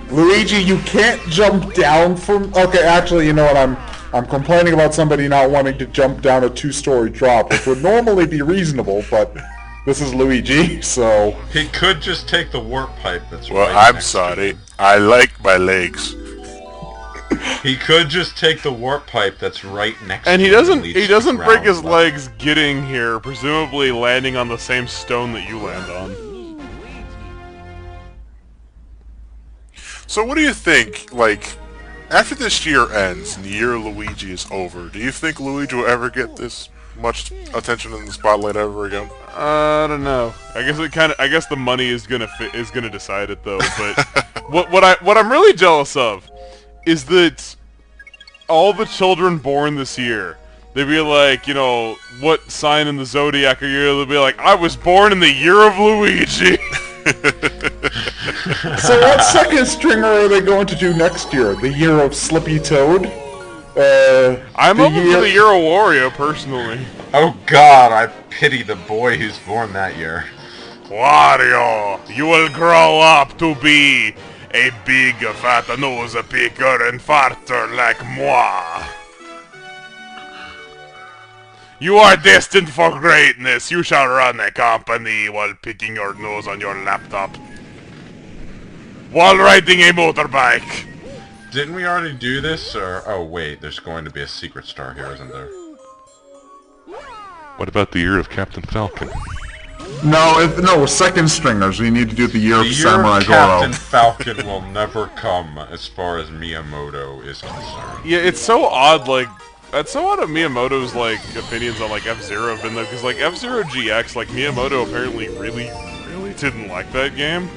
Luigi, you can't jump down from... Okay, actually, you know what, I'm complaining about somebody not wanting to jump down a 2-story drop, which would normally be reasonable, but this is Luigi, so... He could just take the warp pipe that's well, right I'm next sorry. to him. I like my legs. He could just take the warp pipe that's right next to him. And he doesn't break his level. legs getting here, presumably landing on the same stone that you land on. So what do you think, like, after this year ends and the year of Luigi is over, do you think Luigi will ever get this much attention in the spotlight ever again? I don't know. I guess the money is gonna decide it though. But what I'm really jealous of is that all the children born this year, they'd be like, you know, what sign in the zodiac are you? They'll be like, I was born in the year of Luigi. So what second stringer are they going to do next year? The year of Slippy Toad? I'm open for the year of Wario, personally. Oh god, I pity the boy who's born that year. Wario, you will grow up to be a big fat nose picker and farter like moi. You are destined for greatness. You shall run a company while picking your nose on your laptop. While riding a motorbike. Didn't we already do this, or... Oh wait, there's going to be a secret star here, isn't there? What about the year of Captain Falcon? No, second stringers. We need to do the year of Samurai The year of Captain Falcon will never come, as far as Miyamoto is concerned. Yeah, it's so odd, like... It's so odd of Miyamoto's, like, opinions on, like, F-Zero have been, though, because, like, F-Zero GX, like, Miyamoto apparently really didn't like that game.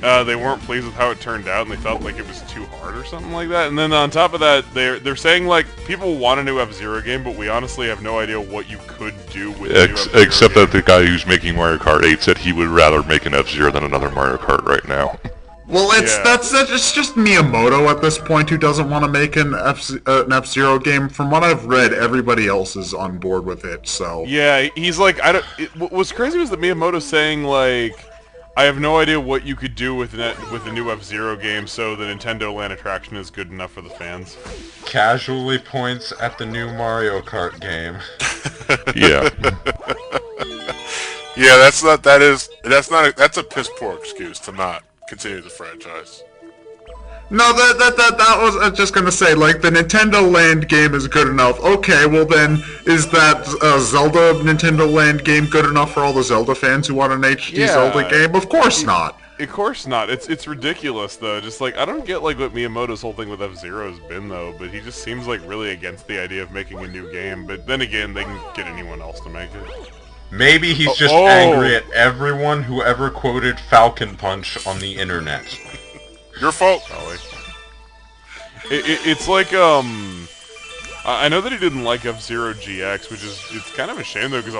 They weren't pleased with how it turned out, and they felt like it was too hard or something like that. And then on top of that, they're saying, like, people want a new F-Zero game, but we honestly have no idea what you could do with a new F-Zero Except game. that the guy who's making Mario Kart 8 said he would rather make an F-Zero than another Mario Kart right now. Well, it's just Miyamoto at this point who doesn't want to make an F-Zero game. From what I've read, everybody else is on board with it. So yeah, he's like, what was crazy was that Miyamoto's saying, like, I have no idea what you could do with a new F-Zero game, so the Nintendo Land attraction is good enough for the fans. Casually points at the new Mario Kart game. Yeah. Yeah, that's a piss poor excuse to not continue the franchise. no, that was just gonna say, like, the Nintendo Land game is good enough. Okay, well then, is that Zelda Nintendo Land game good enough for all the Zelda fans who want an HD Zelda game? Of course not. Of course not. It's ridiculous though. Just like I don't get like what Miyamoto's whole thing with F-Zero has been though, but he just seems like really against the idea of making a new game. But then again, they can get anyone else to make it. Maybe he's just angry at everyone who ever quoted Falcon Punch on the internet. Your fault. Probably. It's like I know that he didn't like F-Zero GX, which is it's kind of a shame though, because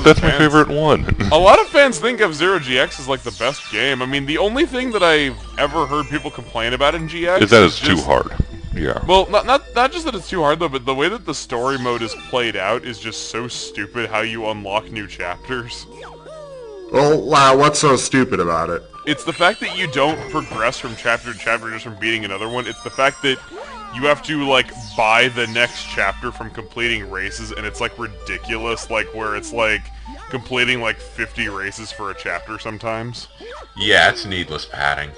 that's my favorite one. A lot of fans think F-Zero GX is like the best game. I mean, the only thing that I've ever heard people complain about in GX is that it's too hard. Yeah. Well, not just that it's too hard though, but the way that the story mode is played out is just so stupid. How you unlock new chapters. Well, wow, what's so stupid about it? It's the fact that you don't progress from chapter to chapter just from beating another one. It's the fact that you have to, like, buy the next chapter from completing races, and it's, like, ridiculous, like, where it's, like, completing, like, 50 races for a chapter sometimes. Yeah, it's needless padding.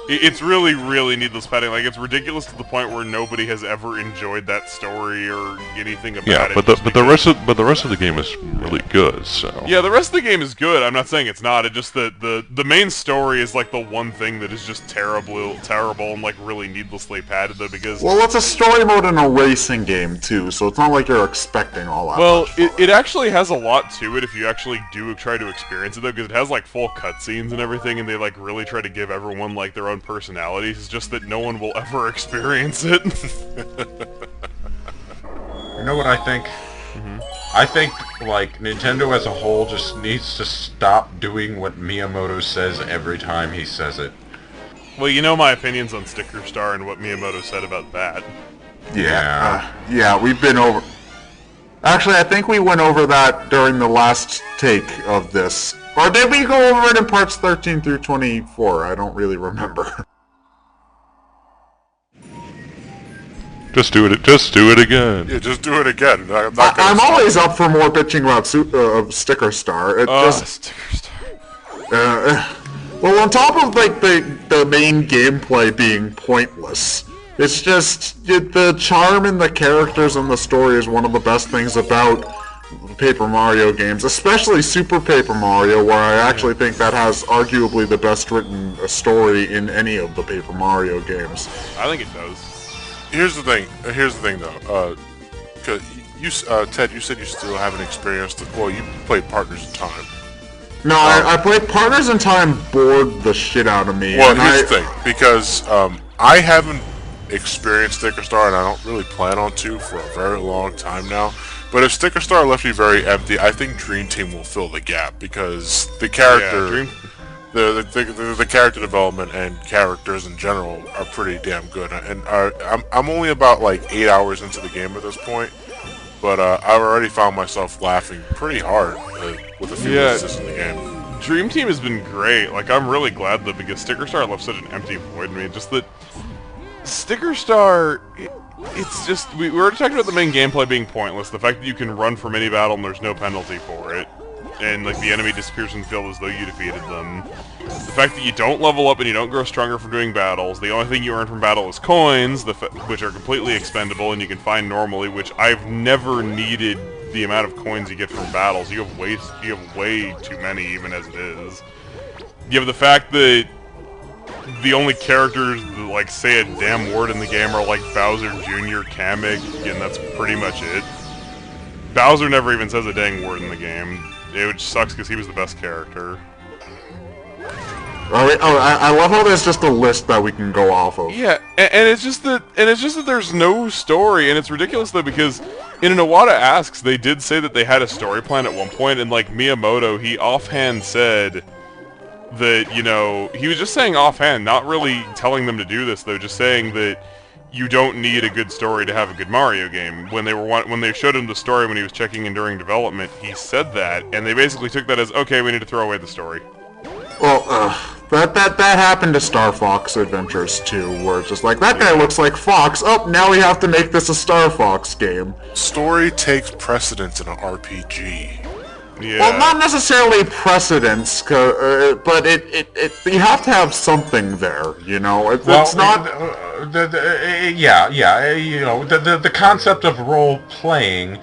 It's really, really needless padding. Like, it's ridiculous to the point where nobody has ever enjoyed that story or anything about it. Yeah, but the rest of the game is really good. So yeah, the rest of the game is good. I'm not saying it's not. It's just that the main story is like the one thing that is just terrible, and like really needlessly padded though. Because well, it's a story mode in a racing game too, so it's not like you're expecting all that. Well, it actually has a lot to it if you actually do try to experience it though, because it has like full cutscenes and everything, and they like really try to give everyone like their own personalities. It's just that no one will ever experience it. You know what I think? I think, like, Nintendo as a whole just needs to stop doing what Miyamoto says every time he says it. Well, you know my opinions on Sticker Star and what Miyamoto said about that. Yeah, we've been over... Actually, I think we went over that during the last take of this Or did we go over it in parts 13 through 24? I don't really remember. Just do it. Just do it again. Yeah, just do it again. I'm always up for more bitching about Sticker Star. Sticker Star. Well, on top of like the main gameplay being pointless, it's just the charm in the characters and the story is one of the best things about Paper Mario games, especially Super Paper Mario, where I actually think that has arguably the best written story in any of the Paper Mario games. I think it does. Here's the thing, though. Cause you, Ted, you said you still haven't experienced it. Well, you played Partners in Time. No, I played Partners in Time, bored the shit out of me. Well, here's the thing, because I haven't experienced Sticker Star, and I don't really plan on to for a very long time now. But if Sticker Star left me very empty, I think Dream Team will fill the gap, because the character... Yeah, the character development and characters in general are pretty damn good, and I'm only about like 8 hours into the game at this point, but I've already found myself laughing pretty hard with a few instances in the game. Dream Team has been great. Like, I'm really glad that, because Sticker Star left such an empty void in me. Just that Sticker Star, it's just we already talked about the main gameplay being pointless. The fact that you can run from any battle and there's no penalty for it. And, like, the enemy disappears from the field as though you defeated them. The fact that you don't level up and you don't grow stronger from doing battles. The only thing you earn from battle is coins, which are completely expendable and you can find normally, which I've never needed the amount of coins you get from battles. You have way too many, even as it is. You have the fact that the only characters that, like, say a damn word in the game are, like, Bowser Jr., Kamek, and that's pretty much it. Bowser never even says a dang word in the game. Which sucks because he was the best character. I love how there's just a list that we can go off of. Yeah, and it's just that there's no story, and it's ridiculous though because in an Iwata Asks they did say that they had a story plan at one point, and like Miyamoto, he offhand said that, you know, he was just saying offhand, not really telling them to do this though, just saying that you don't need a good story to have a good Mario game. When they showed him the story when he was checking in during development, he said that, and they basically took that as, okay, we need to throw away the story. Well, that happened to Star Fox Adventures too, where it's just like, that guy looks like Fox, oh, now we have to make this a Star Fox game. Story takes precedence in an RPG. Yeah. Well, not necessarily precedence, but you have to have something there, you know? It's not... you know, the concept of role-playing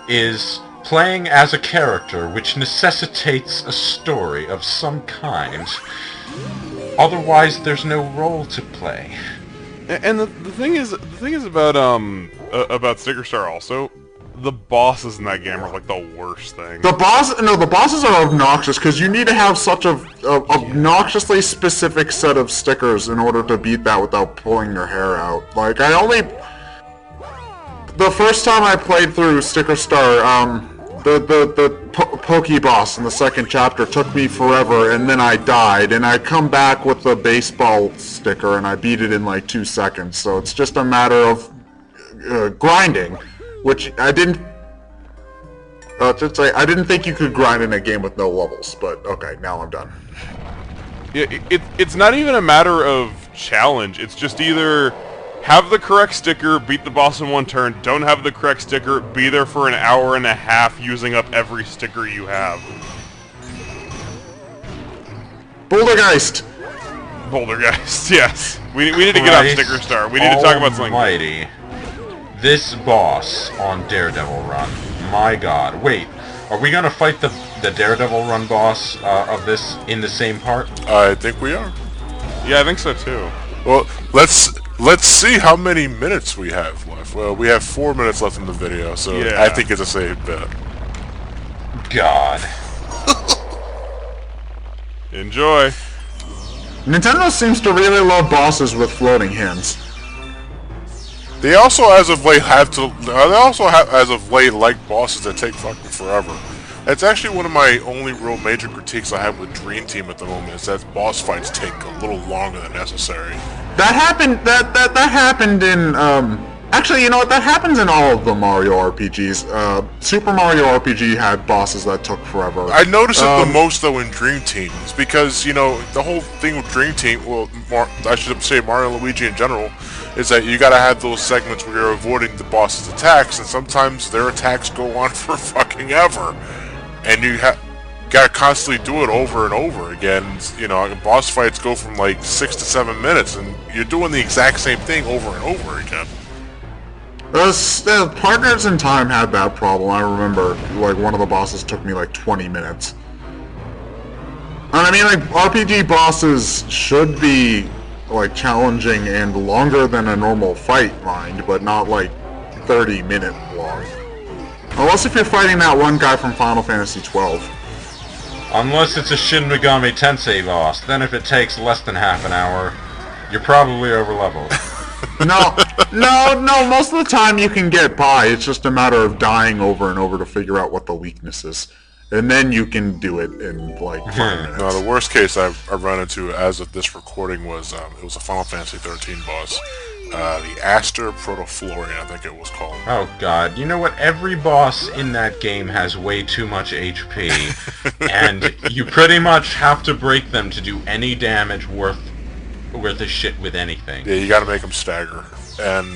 is playing as a character, which necessitates a story of some kind. Otherwise, there's no role to play. And the thing is about Sticker Star also, the bosses in that game are like the worst thing. The bosses are obnoxious because you need to have such a obnoxiously specific set of stickers in order to beat that without pulling your hair out. Like, the first time I played through Sticker Star, the Pokey boss in the second chapter took me forever, and then I died, and I come back with the baseball sticker, and I beat it in like 2 seconds. So it's just a matter of grinding. Which I didn't think you could grind in a game with no levels, but okay, now I'm done. Yeah, it's not even a matter of challenge. It's just either have the correct sticker, beat the boss in one turn. Don't have the correct sticker, be there for an hour and a half using up every sticker you have. Bouldergeist, yes. We need to get on Sticker Star. We need to talk about something. Almighty. This boss on Daredevil Run, my god. Wait, are we gonna fight the Daredevil Run boss of this in the same part? I think we are. Yeah, I think so too. Well, let's see how many minutes we have left. Well, we have 4 minutes left in the video, so yeah. I think it's a safe bet. God. Enjoy. Nintendo seems to really love bosses with floating hands. They also, as of late, like bosses that take fucking forever. That's actually one of my only real major critiques I have with Dream Team at the moment, is that boss fights take a little longer than necessary. That happened in Actually, you know what? That happens in all of the Mario RPGs. Super Mario RPG had bosses that took forever. I noticed it the most, though, in Dream Team. It's because, you know, the whole thing with Dream Team, well, I should say Mario and Luigi in general, is that you gotta have those segments where you're avoiding the boss's attacks, and sometimes their attacks go on for fucking ever. And you gotta constantly do it over and over again. You know, boss fights go from like 6 to 7 minutes, and you're doing the exact same thing over and over again. The Partners in Time had that problem. I remember, like, one of the bosses took me like 20 minutes. And I mean, like, RPG bosses should be, like, challenging and longer than a normal fight, mind, but not like 30-minute long. Unless if you're fighting that one guy from Final Fantasy XII. Unless it's a Shin Megami Tensei boss, then if it takes less than half an hour, you're probably over-leveled. No, most of the time you can get by. It's just a matter of dying over and over to figure out what the weakness is. And then you can do it in, like, 5 minutes. No, the worst case I've run into as of this recording was, it was a Final Fantasy 13 boss. The Aster Protoflorian, I think it was called. Oh god, you know what? Every boss in that game has way too much HP, and you pretty much have to break them to do any damage worth a shit with anything. Yeah, you gotta make them stagger. And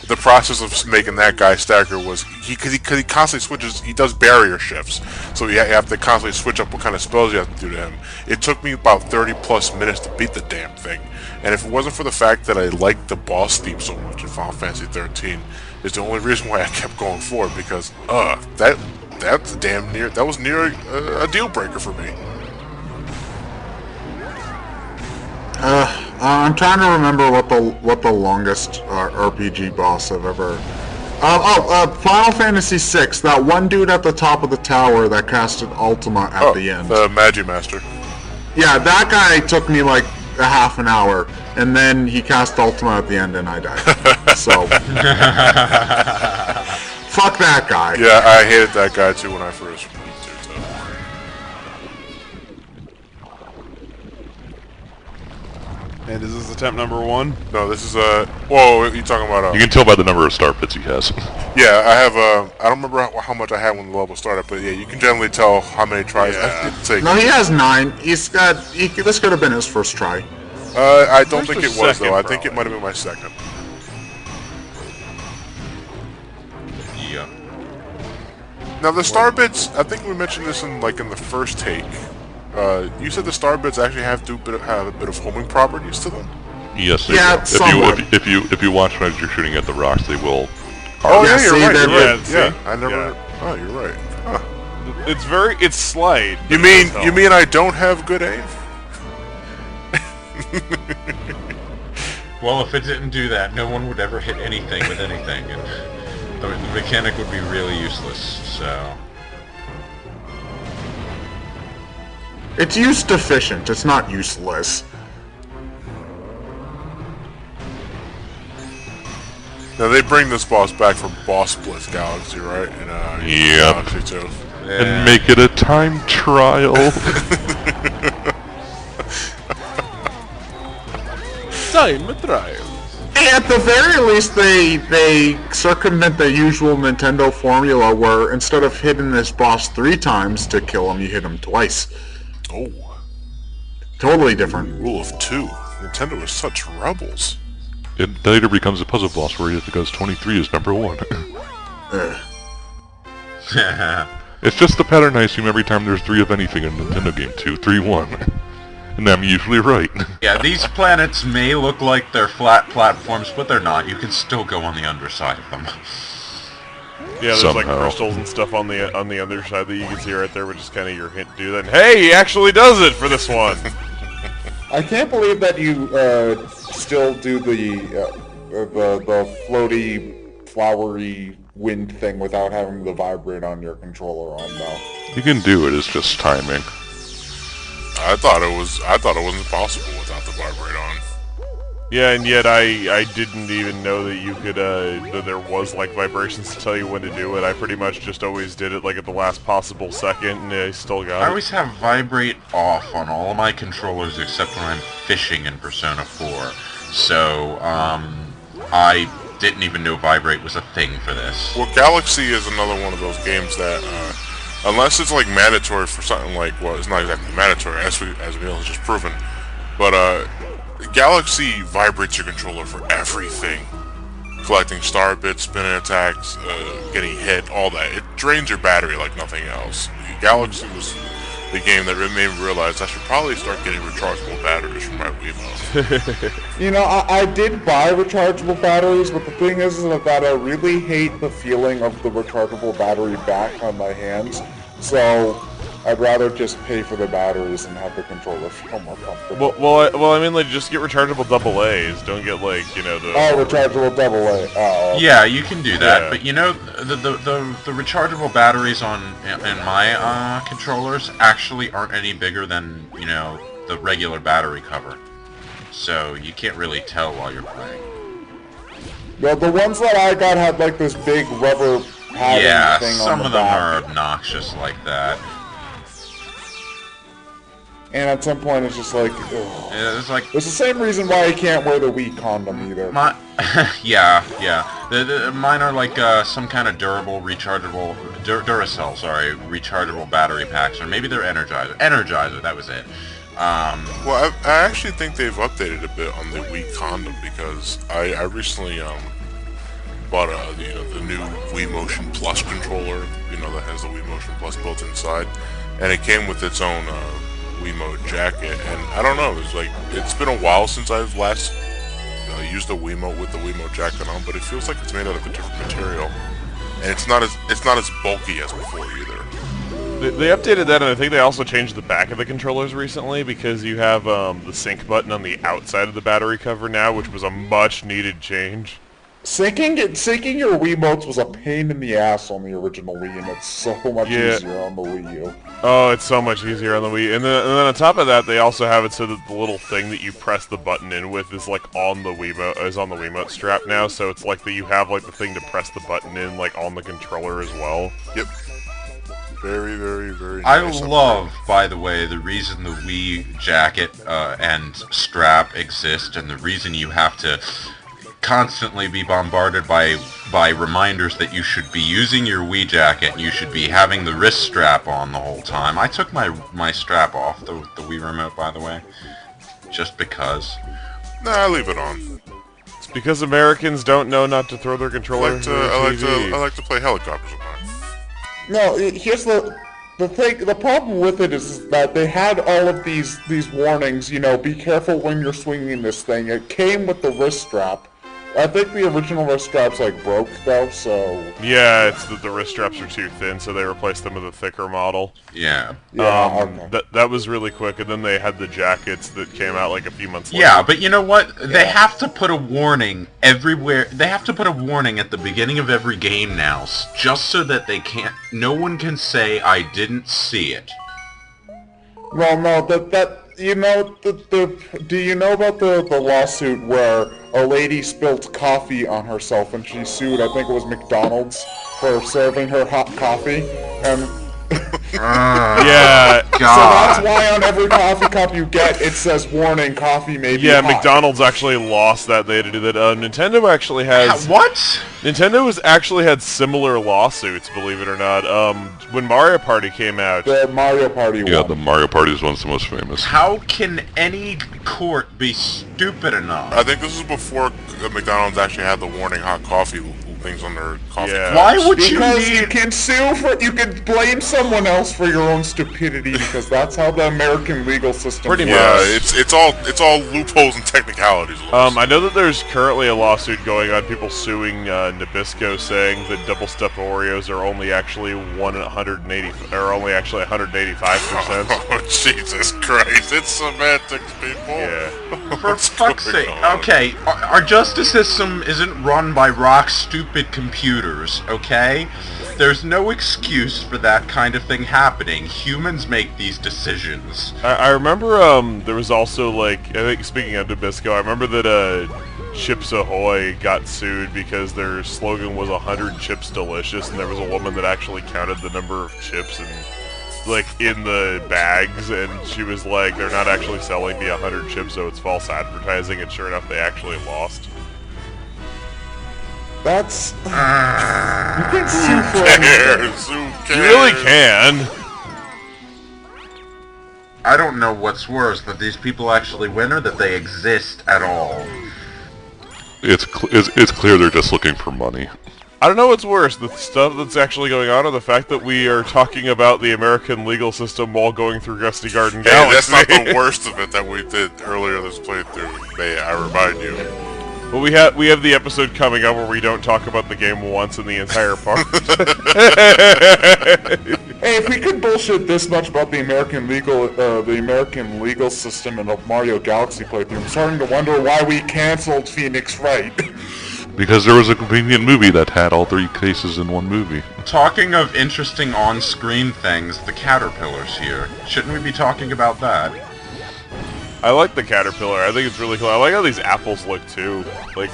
the process of making that guy stagger was, because he constantly switches, he does barrier shifts, so you have to constantly switch up what kind of spells you have to do to him. It took me about 30 plus minutes to beat the damn thing. And if it wasn't for the fact that I liked the boss theme so much in Final Fantasy 13, is the only reason why I kept going forward, because that's damn near, that was near a deal breaker for me. I'm trying to remember what the longest RPG boss I've ever. Final Fantasy VI. That one dude at the top of the tower that casted Ultima at the end. The Magimaster. Yeah, that guy took me like a half an hour, and then he cast Ultima at the end, and I died. So, fuck that guy. Yeah, I hated that guy too when I first. And is this attempt number 1? No, this is whoa, you talking about You can tell by the number of star pits he has. Yeah, I have I don't remember how much I had when the level started, but yeah, you can generally tell how many tries I did take. No, he has 9. This could have been his first try. I don't think it was, second, though. I think it might have been my second. Yeah. Now, the star bits, I think we mentioned this in the first take. You said the star bits actually have a bit of homing properties to them? Yes, they Yeah, will. somewhat. If you watch when you're shooting at the rocks, they will. Oh, Yeah, yeah, see, you're right. they're- You're right. Yeah, Yeah, I never. yeah. Oh, you're right. Huh. It's slight. You mean I don't have good aim? Well, if it didn't do that, no one would ever hit anything with anything, and the mechanic would be really useless, so... It's use deficient. It's not useless. Now, they bring this boss back from Boss Blitz Galaxy, right? Yep. Galaxy 2. And make it a time trial. Time trial. At the very least, they circumvent the usual Nintendo formula where instead of hitting this boss 3 times to kill him, you hit him twice. Oh, Totally different. rule of 2. Nintendo is such rebels. It later becomes a puzzle boss where it goes 23 is number 1. It's just the pattern I assume every time there's 3 of anything in a Nintendo game too. 3-1. And I'm usually right. Yeah, these planets may look like they're flat platforms, but they're not. You can still go on the underside of them. Yeah, there's Somehow. like crystals and stuff on the other side that you can see right there, which is kind of your hint to do that. Hey, he actually does it for this one. I can't believe that you still do the floaty, flowery wind thing without having the vibrate on your controller on though. You can do it, it's just timing. I thought it wasn't possible without the vibrate on. Yeah, and yet I didn't even know that you could that there was like vibrations to tell you when to do it. I pretty much just always did it like at the last possible second, and I still got I it. always have vibrate off on all of my controllers except when I'm fishing in Persona 4. So, I didn't even know vibrate was a thing for this. Well, Galaxy is another one of those games that, unless it's like mandatory for something like, well, it's not exactly mandatory, as Neil has just proven, but Galaxy vibrates your controller for everything. Collecting star bits, spinning attacks, getting hit, all that. It drains your battery like nothing else. Galaxy was the game that made me realize I should probably start getting rechargeable batteries for my Wiimote. You know, I did buy rechargeable batteries, but the thing is that I really hate the feeling of the rechargeable battery back on my hands, so I'd rather just pay for the batteries and have the controller feel more comfortable. Well, I mean, like, just get rechargeable AA's. Don't get, like, you know, the... Oh, rechargeable AA. Oh. Yeah, you can do that, Yeah. but you know, the rechargeable batteries in my controllers actually aren't any bigger than, you know, the regular battery cover. So you can't really tell while you're playing. The ones that I got had, like, this big rubber padding Yeah, thing some on of the them back. are obnoxious like that. And at some point, it's just like, ugh. It's like It's the same reason why I can't wear the Wii condom either. Mine are like some kind of durable, rechargeable, Duracell, sorry, rechargeable battery packs, or maybe they're Energizer. Energizer, that was it. Well, I actually think they've updated a bit on the Wii condom because I recently bought the new Wii Motion Plus controller, that has the Wii Motion Plus built inside, and it came with its own Wiimote jacket, and I don't know, it's been a while since I've last used the Wiimote with the Wiimote jacket on, but it feels like it's made out of a different material, and it's not as bulky as before either. They updated that, and I think they also changed the back of the controllers recently because you have the sync button on the outside of the battery cover now, which was a much needed change. Syncing your Wiimotes was a pain in the ass on the original Wii, and it's so much easier on the Wii U. Oh, it's so much easier on the Wii. And then on top of that, they also have it so that the little thing that you press the button in with is like on the Wiimote strap now. So it's like that you have like the thing to press the button in like on the controller as well. Yep. Very, very, very I nice love, by the way, the reason the Wii jacket and strap exist, and the reason you have to constantly be bombarded by reminders that you should be using your Wii jacket and you should be having the wrist strap on the whole time. I took my strap off, the Wii remote, by the way, just because. Nah, I leave it on. It's because Americans don't know not to throw their controller I like to play helicopters with mine. No, here's the thing. The problem with it is that they had all of these warnings. Be careful when you're swinging this thing. It came with the wrist strap. I think the original wrist straps broke though, so Yeah, it's that the wrist straps are too thin, so they replaced them with a thicker model. Yeah. okay. That was really quick, and then they had the jackets that came out like a few months later. Yeah, but you know what? They have to put a warning everywhere. They have to put a warning at the beginning of every game now, just so that no one can say I didn't see it. Well, no, do you know about the lawsuit where a lady spilled coffee on herself and she sued, I think it was McDonald's, for serving her hot coffee, and Yeah. so that's why on every coffee cup you get, it says, warning, coffee may be hot. McDonald's actually lost that. They had to do that. Nintendo actually has... What? Nintendo has actually had similar lawsuits, believe it or not. When Mario Party came out... The Mario Party one. Yeah, the Mario Party is one's the most famous. How can any court be stupid enough? I think this is before McDonald's actually had the warning hot coffee things on their coffee. Yeah. Why would Because you you can sue you can blame someone else for your own stupidity, because that's how the American legal system Pretty works. Yeah, it's all loopholes and technicalities. I know that there's currently a lawsuit going on, people suing Nabisco, saying that double stuffed Oreos are only actually 185%. Oh, Jesus Christ! It's semantics, people. Yeah. For What's fuck's going sake. on? Okay, our justice system isn't run by rock stupid computers, okay? There's no excuse for that kind of thing happening. Humans make these decisions. I remember there was also I think speaking of Nabisco, I remember that Chips Ahoy got sued because their slogan was 100 chips delicious, and there was a woman that actually counted the number of chips and in the bags, and she was like, they're not actually selling me 100 chips, so it's false advertising, and sure enough they actually lost. That's... you can sue for anything. Who cares? You really can. I don't know what's worse, that these people actually win or that they exist at all. It's clear they're just looking for money. I don't know what's worse, the stuff that's actually going on or the fact that we are talking about the American legal system while going through Rusty Garden Hey, Galaxy. that's not the worst of it that we did earlier this playthrough, may I remind you. Well, we have the episode coming up where we don't talk about the game once in the entire part. Hey, if we could bullshit this much about the American legal system in the Mario Galaxy playthrough, I'm starting to wonder why we canceled Phoenix Wright. Because there was a convenient movie that had all 3 cases in one movie. Talking of interesting on-screen things, the caterpillars here. Shouldn't we be talking about that? I like the caterpillar. I think it's really cool. I like how these apples look too. Like,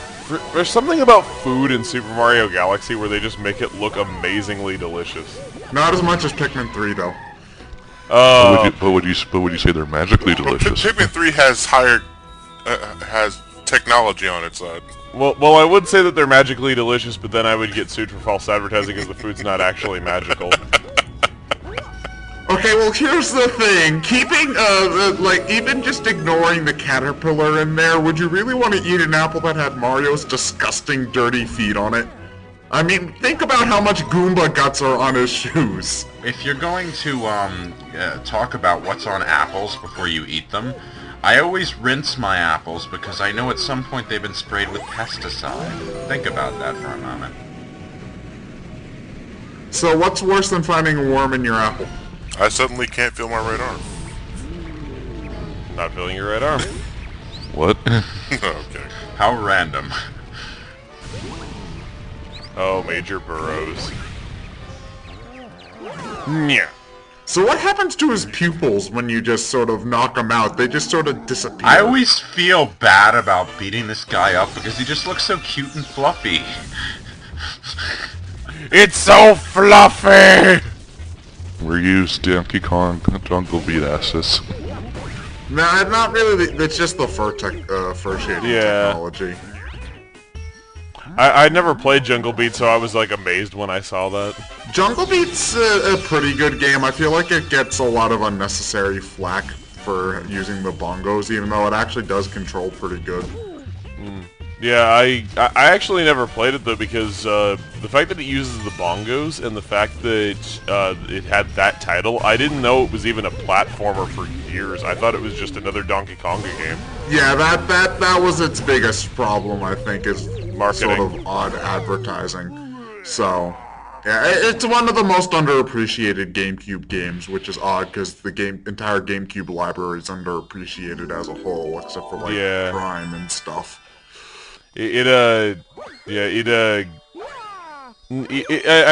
there's something about food in Super Mario Galaxy where they just make it look amazingly delicious. Not as much as Pikmin 3, though. But would you say they're magically delicious? Pikmin 3 has has technology on its side. Well, I would say that they're magically delicious, but then I would get sued for false advertising because the food's not actually magical. Okay, well, here's the thing. Keeping, even just ignoring the caterpillar in there, would you really want to eat an apple that had Mario's disgusting, dirty feet on it? I mean, think about how much Goomba guts are on his shoes. If you're going to talk about what's on apples before you eat them, I always rinse my apples because I know at some point they've been sprayed with pesticide. Think about that for a moment. So what's worse than finding a worm in your apple? I suddenly can't feel my right arm. Not feeling your right arm. What? Okay. How random. Oh, Major Burrows. Yeah. So what happens to his pupils when you just sort of knock them out? They just sort of disappear. I always feel bad about beating this guy up because he just looks so cute and fluffy. It's so fluffy! We're used Donkey Kong Jungle Beat asses. Nah, not really. It's just the fur shading technology. I never played Jungle Beat, so I was like amazed when I saw that. Jungle Beat's a pretty good game. I feel like it gets a lot of unnecessary flack for using the bongos, even though it actually does control pretty good. Yeah, I actually never played it though because the fact that it uses the bongos and the fact that it had that title, I didn't know it was even a platformer for years. I thought it was just another Donkey Konga game. Yeah, that was its biggest problem, I think, is Marketing. sort of odd advertising. So, yeah, it's one of the most underappreciated GameCube games, which is odd because the entire GameCube library is underappreciated as a whole, except for like Prime and stuff. I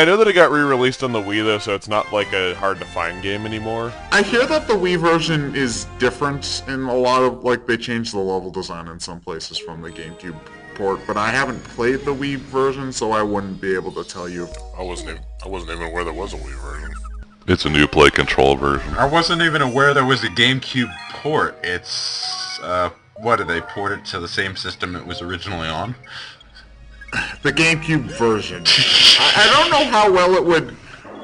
know that it got re-released on the Wii though, so it's not like a hard-to-find game anymore. I hear that the Wii version is different in a lot of, they changed the level design in some places from the GameCube port, but I haven't played the Wii version, so I wouldn't be able to tell you. I wasn't even aware there was a Wii version. It's a new play control version. I wasn't even aware there was a GameCube port. It's, what, did they port it to the same system it was originally on? The GameCube version. I don't know how well it would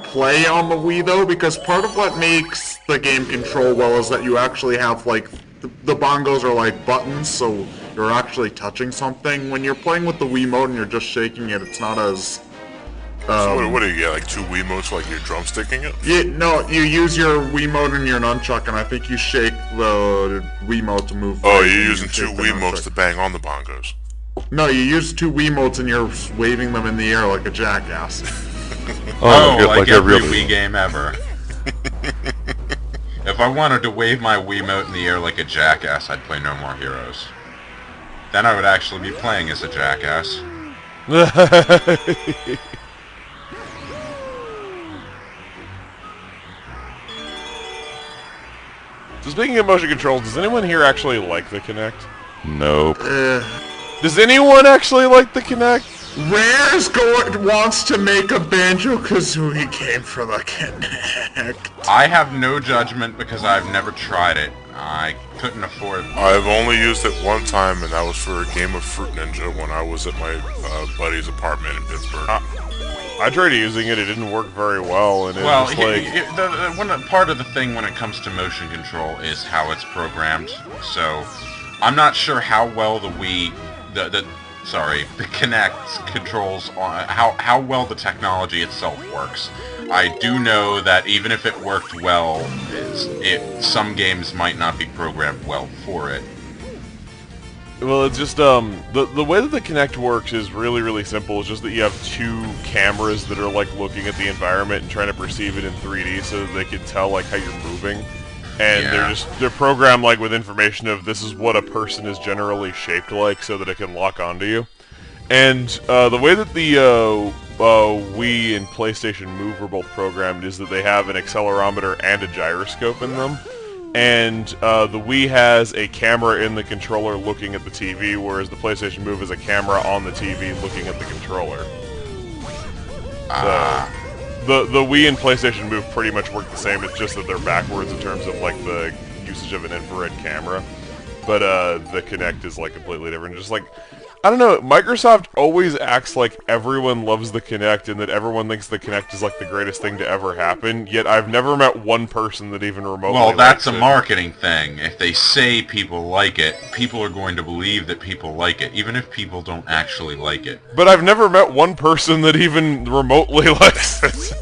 play on the Wii, though, because part of what makes the game control well is that you actually have, the bongos are like buttons, so you're actually touching something. When you're playing with the Wiimote and you're just shaking it, it's not as... So what do you get, like 2 Wiimotes for you're drumsticking it? No, you use your Wiimote and your nunchuck, and I think you shake the Wiimote to move... Oh, you're using 2 Wiimotes to bang on the bongos. No, you use 2 Wiimotes and you're waving them in the air like a jackass. Like every Wii game ever. If I wanted to wave my Wiimote in the air like a jackass, I'd play No More Heroes. Then I would actually be playing as a jackass. So speaking of motion controls, does anyone here actually like the Kinect? Nope. Does anyone actually like the Kinect? Wants to make a Banjo-Kazooie game for the Kinect. I have no judgment because I've never tried it. I couldn't afford. I've only used it one time, and that was for a game of Fruit Ninja when I was at my buddy's apartment in Pittsburgh. I tried using it; it didn't work very well, and it was just like part of the thing when it comes to motion control is how it's programmed. So, I'm not sure how well the Wii, the Kinect controls on how well the technology itself works. I do know that even if it worked well, some games might not be programmed well for it. Well, it's just the way that the Kinect works is really, really simple. It's just that you have two cameras that are like looking at the environment and trying to perceive it in 3D so that they can tell like how you're moving. And they're programmed like with information of this is what a person is generally shaped like so that it can lock onto you. And the way that the Wii and PlayStation Move are both programmed is that they have an accelerometer and a gyroscope in them. And the Wii has a camera in the controller looking at the TV, whereas the PlayStation Move is a camera on the TV looking at the controller. The Wii and PlayStation Move pretty much work the same, it's just that they're backwards in terms of like the usage of an infrared camera. But the Kinect is like completely different. Just like, I don't know, Microsoft always acts like everyone loves the Kinect and that everyone thinks the Kinect is like the greatest thing to ever happen, yet I've never met one person that even remotely Well, that's a likes it. marketing thing. If they say people like it, people are going to believe that people like it, even if people don't actually like it. But I've never met one person that even remotely likes it.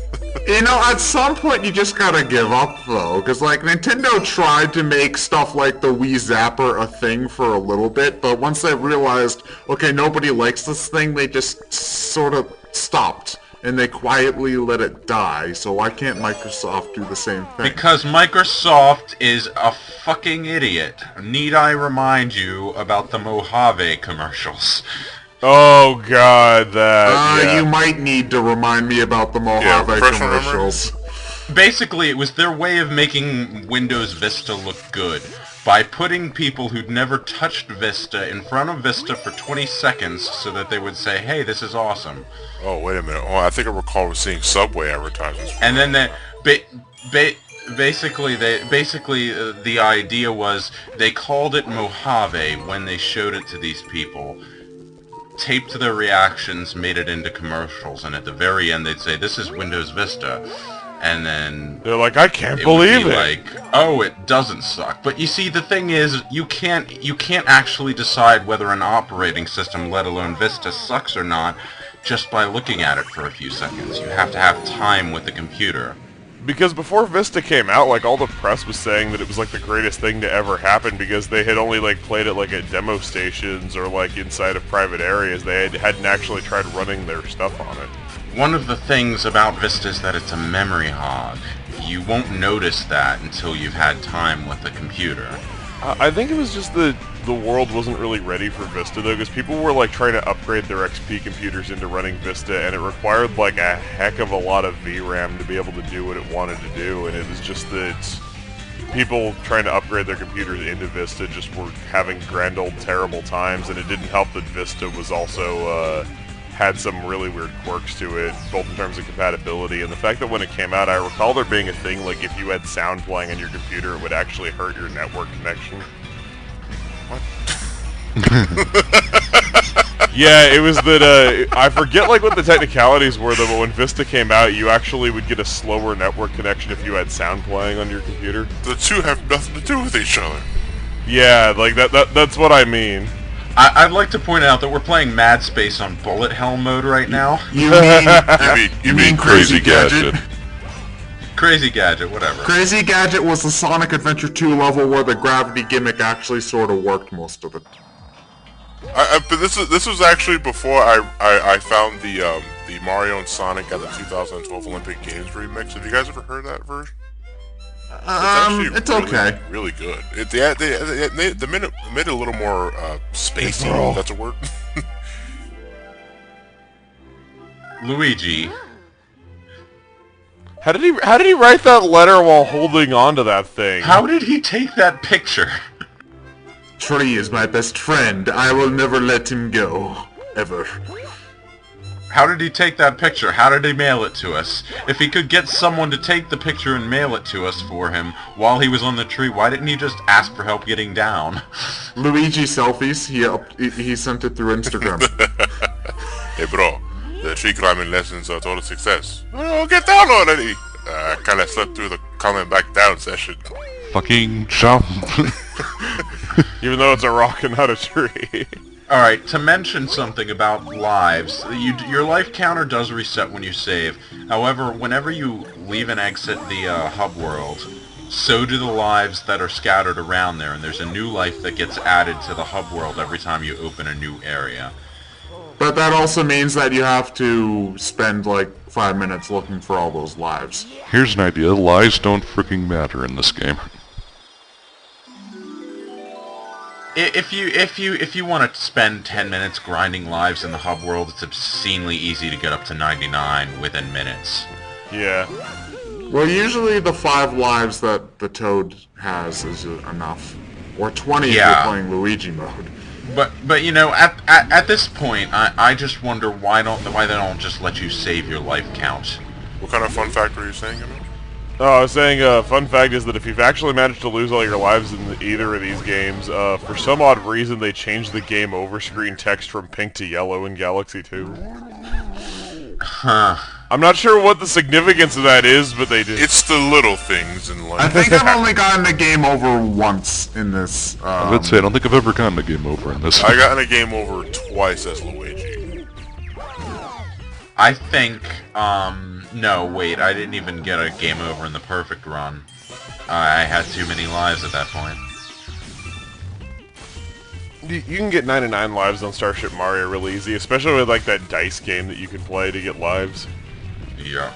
You know, at some point you just gotta give up, though, because, like, Nintendo tried to make stuff like the Wii Zapper a thing for a little bit, but once they realized, okay, nobody likes this thing, they just sort of stopped, and they quietly let it die, so why can't Microsoft do the same thing? Because Microsoft is a fucking idiot. Need I remind you about the Mojave commercials? Oh god, that... You might need to remind me about the Mojave commercials. Basically, it was their way of making Windows Vista look good. By putting people who'd never touched Vista in front of Vista for 20 seconds so that they would say, hey, this is awesome. Oh, wait a minute. Oh, I think I recall seeing Subway advertisements. And then basically, the idea was they called it Mojave when they showed it to these people. Taped their reactions, made it into commercials, and at the very end they'd say, this is Windows Vista. And then... They're like, I can't believe it! Like, oh, it doesn't suck. But you see, the thing is, you can't actually decide whether an operating system, let alone Vista, sucks or not, just by looking at it for a few seconds. You have to have time with the computer. Because before Vista came out, like, all the press was saying that it was, like, the greatest thing to ever happen because they had only, like, played it, like, at demo stations or, like, inside of private areas. They hadn't actually tried running their stuff on it. One of the things about Vista is that it's a memory hog. You won't notice that until you've had time with the computer. I think it was just that the world wasn't really ready for Vista, though, because people were, like, trying to upgrade their XP computers into running Vista, and it required, like, a heck of a lot of VRAM to be able to do what it wanted to do, and it was just that people trying to upgrade their computers into Vista just were having grand old terrible times, and it didn't help that Vista was also, had some really weird quirks to it, both in terms of compatibility, and the fact that when it came out, I recall there being a thing, like, if you had sound playing on your computer, it would actually hurt your network connection. Yeah, it was that, I forget, like, what the technicalities were, though, but when Vista came out, you actually would get a slower network connection if you had sound playing on your computer. The two have nothing to do with each other. Yeah, like, that's what I mean. I'd like to point out that we're playing Mad Space on bullet hell mode right now. You mean Crazy Gadget? Crazy Gadget, whatever. Crazy Gadget was the Sonic Adventure 2 level where the gravity gimmick actually sort of worked most of it. But this was actually before I found the Mario and Sonic at the 2012 Olympic Games remix. Have you guys ever heard that version? It's okay. Really good. They made it a little more spacey. If that's a word. Luigi. How did he write that letter while holding on to that thing? How did he take that picture? Tree is my best friend. I will never let him go. Ever. How did he take that picture? How did he mail it to us? If he could get someone to take the picture and mail it to us for him while he was on the tree, why didn't he just ask for help getting down? Luigi selfies. He sent it through Instagram. Hey bro, the tree climbing lessons are a total success. Oh, get down already! I kinda slept through the coming back down session. Fucking jump. Even though it's a rock and not a tree. Alright, to mention something about lives, your life counter does reset when you save. However, whenever you leave and exit the hub world, so do the lives that are scattered around there, and there's a new life that gets added to the hub world every time you open a new area. But that also means that you have to spend like 5 minutes looking for all those lives. Here's an idea. Lives don't freaking matter in this game. If you want to spend 10 minutes grinding lives in the hub world, it's obscenely easy to get up to 99 within minutes. Yeah. Well, usually the 5 lives that the Toad has is enough. Or 20 if you're playing Luigi mode. But you know, at this point, I just wonder why they don't just let you save your life count. What kind of fun fact were you saying, Emil? Oh, I was saying, fun fact is that if you've actually managed to lose all your lives in either of these games, for some odd reason they changed the game over screen text from pink to yellow in Galaxy 2. Huh. I'm not sure what the significance of that is, but they did. It's the little things in life. I think I've only gotten a game over once in this. I would say I don't think I've ever gotten a game over in this. I got in a game over twice as Luigi. I think, no, wait, I didn't even get a game over in the perfect run. I had too many lives at that point. You can get 99 lives on Starship Mario really easy, especially with like that dice game that you can play to get lives. Yeah.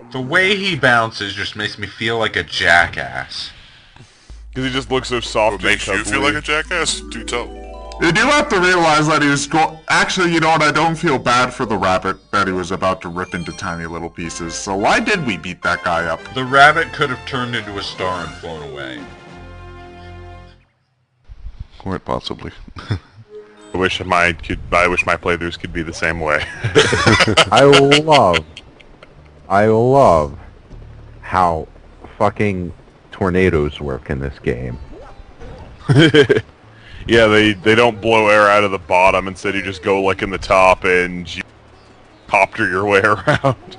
The way he bounces just makes me feel like a jackass. Because he just looks so soft. What makes you feel like a jackass? Do tell. You do have to realize that he was actually, you know what, I don't feel bad for the rabbit that he was about to rip into tiny little pieces. So why did we beat that guy up? The rabbit could have turned into a star and flown away. Quite possibly. I wish my playthroughs could be the same way. I love how fucking tornadoes work in this game. Yeah, they don't blow air out of the bottom. Instead, you just go like in the top and you copter your way around.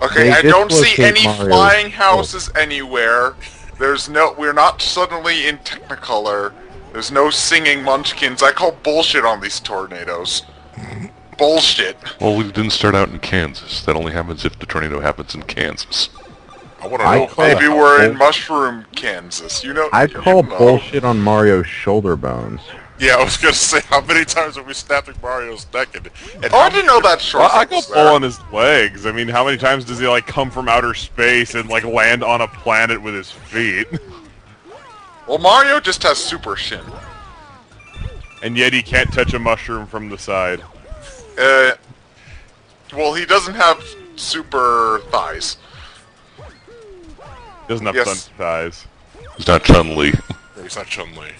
Okay, I don't see any Mario. flying houses anywhere. We're not suddenly in Technicolor. There's no singing munchkins. I call bullshit on these tornadoes. Bullshit. Well, we didn't start out in Kansas. That only happens if the tornado happens in Kansas. I want to know. Maybe we're in Mushroom, Kansas. You know. I call bullshit on Mario's shoulder bones. Yeah, I was gonna say, how many times have we snapping Mario's neck and Oh, I didn't know that short. Well, I go pull on his legs. I mean, how many times does he like come from outer space and like land on a planet with his feet? Well, Mario just has super shin. And yet he can't touch a mushroom from the side. Well, he doesn't have super thighs. Doesn't have Yes. fun thighs. It's not Chun-Li. It's not Chun-Li.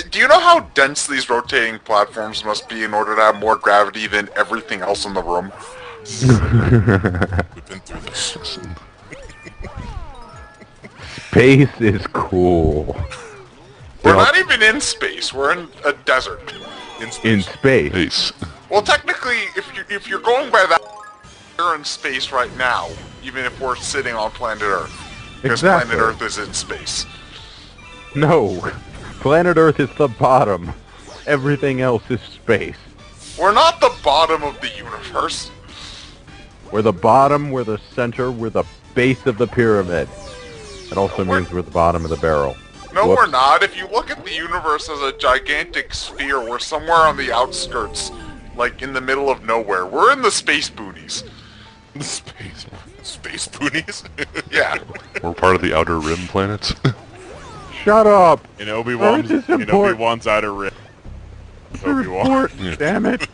Do you know how dense these rotating platforms must be in order to have more gravity than everything else in the room? We've been through this. Space is cool. We're not even in space. We're in a desert. In space. Ace. Well, technically, if you're going by that, we're in space right now, even if we're sitting on planet Earth. Because Exactly. planet Earth is in space. No. Planet Earth is the bottom. Everything else is space. We're not the bottom of the universe. We're the bottom, we're the center, we're the base of the pyramid. It also means we're the bottom of the barrel. No, Whoops. we're not. If you look at the universe as a gigantic sphere, we're somewhere on the outskirts, like in the middle of nowhere. We're in the space boonies. Space boonies? Yeah. We're part of the Outer Rim planets. Shut up! In Obi-Wan's, Earth is in important. Obi-Wan's outer rim. We're Obi-Wan. important, damn it!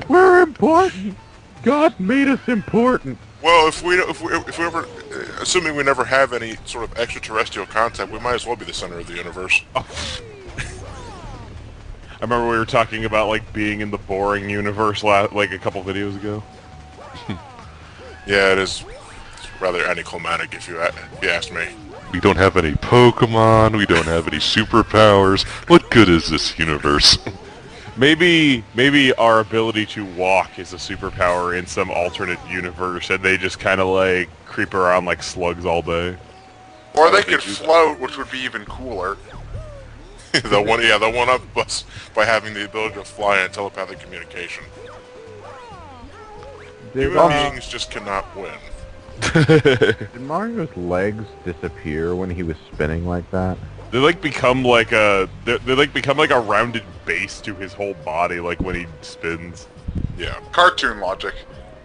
We're important! God made us important. Well, if we ever, assuming we never have any sort of extraterrestrial contact, we might as well be the center of the universe. I remember we were talking about like being in the boring universe like a couple videos ago. Yeah, it's rather anticlimactic if you ask me. We don't have any Pokemon, we don't have any superpowers. What good is this universe? Maybe our ability to walk is a superpower in some alternate universe, and they just kind of like creep around like slugs all day. Or they could float, which would be even cooler. They'll one up us by having the ability to fly and telepathic communication. Human beings just cannot win. Did Mario's legs disappear when he was spinning like that? They like become like a rounded base to his whole body, like when he spins. Yeah. Cartoon logic.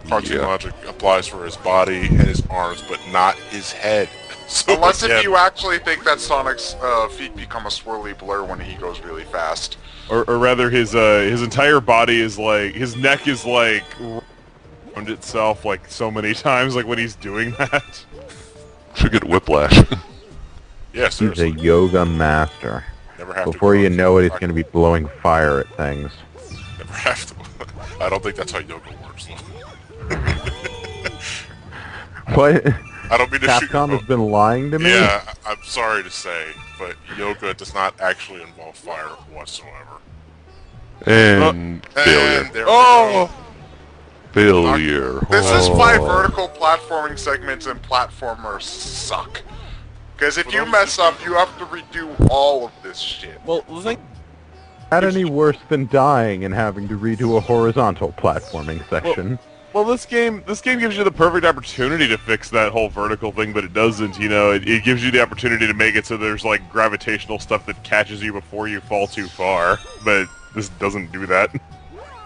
Cartoon logic applies for his body and his arms, but not his head. So Unless again, if you actually think that Sonic's feet become a swirly blur when he goes really fast. Or rather, his entire body is like, his neck is like around itself like so many times, like when he's doing that. Should get whiplash. yeah, He's seriously. a yoga master. Never have Before to you know it, he's going to be blowing fire at things. Never have to. I don't think that's how yoga works. What? I don't mean to shoot Capcom you. has been lying to me? Yeah, I'm sorry to say, but yoga does not actually involve fire whatsoever. And failure. And there we go. Failure. This is why Oh. vertical platforming segments and platformers suck. Because if For you those mess who- up, you have to redo all of this shit. Well, the thing. Had any worse than dying and having to redo a horizontal platforming section? Well, this game gives you the perfect opportunity to fix that whole vertical thing, but it doesn't. You know, it gives you the opportunity to make it so there's like gravitational stuff that catches you before you fall too far. But this doesn't do that.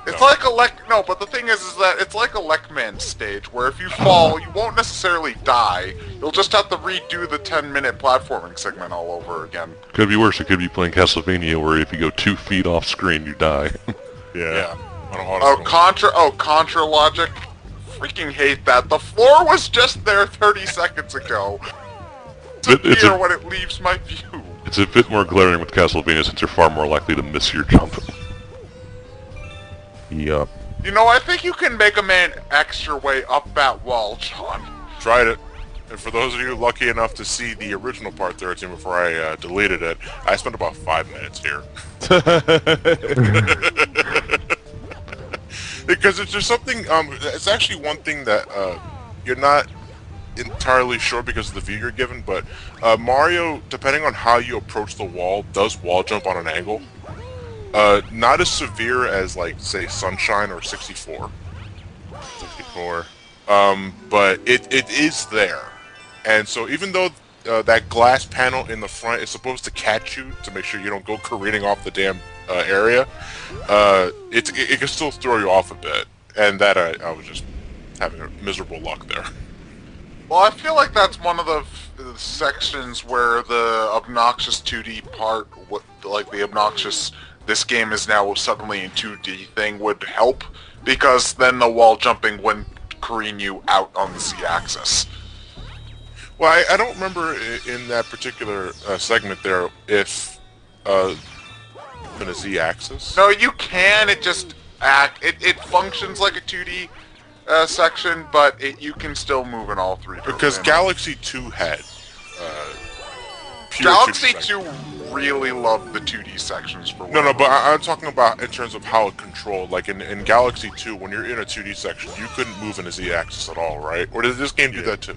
It's like a no, but the thing is that it's like a Leckman stage, where if you fall, you won't necessarily die. You'll just have to redo the 10-minute platforming segment all over again. Could be worse. It could be playing Castlevania where if you go 2 feet off screen, you die. Yeah. On a Oh, auto Contra logic. Freaking hate that. The floor was just there 30 seconds ago. It's Here a- when it leaves my view. It's a bit more glaring with Castlevania since you're far more likely to miss your jump. Yup. You know, I think you can make a man extra way up that wall, John. Tried it. And for those of you lucky enough to see the original Part 13 before I deleted it, I spent about 5 minutes here. Because it's just something, it's actually one thing that you're not entirely sure because of the view you're given, but Mario, depending on how you approach the wall, does wall jump on an angle. Not as severe as, like, say, Sunshine or 64. 64. But it is there. And so even though that glass panel in the front is supposed to catch you to make sure you don't go careening off the damn area, it can still throw you off a bit. And that I was just having miserable luck there. Well, I feel like that's one of the sections where the obnoxious 2D part, like the obnoxious this game is now suddenly in 2D thing would help, because then the wall jumping wouldn't careen you out on the Z-axis. Well, I don't remember in that particular segment there if in a Z-axis. No, you can. It just it functions like a 2D section, but you can still move in all three. Because directions. Galaxy 2 had pure Galaxy 2D 2 really loved the 2D sections for. No, but I'm talking about in terms of how it controlled. Like in Galaxy 2, when you're in a 2D section, you couldn't move in a Z-axis at all, right? Or did this game do that too?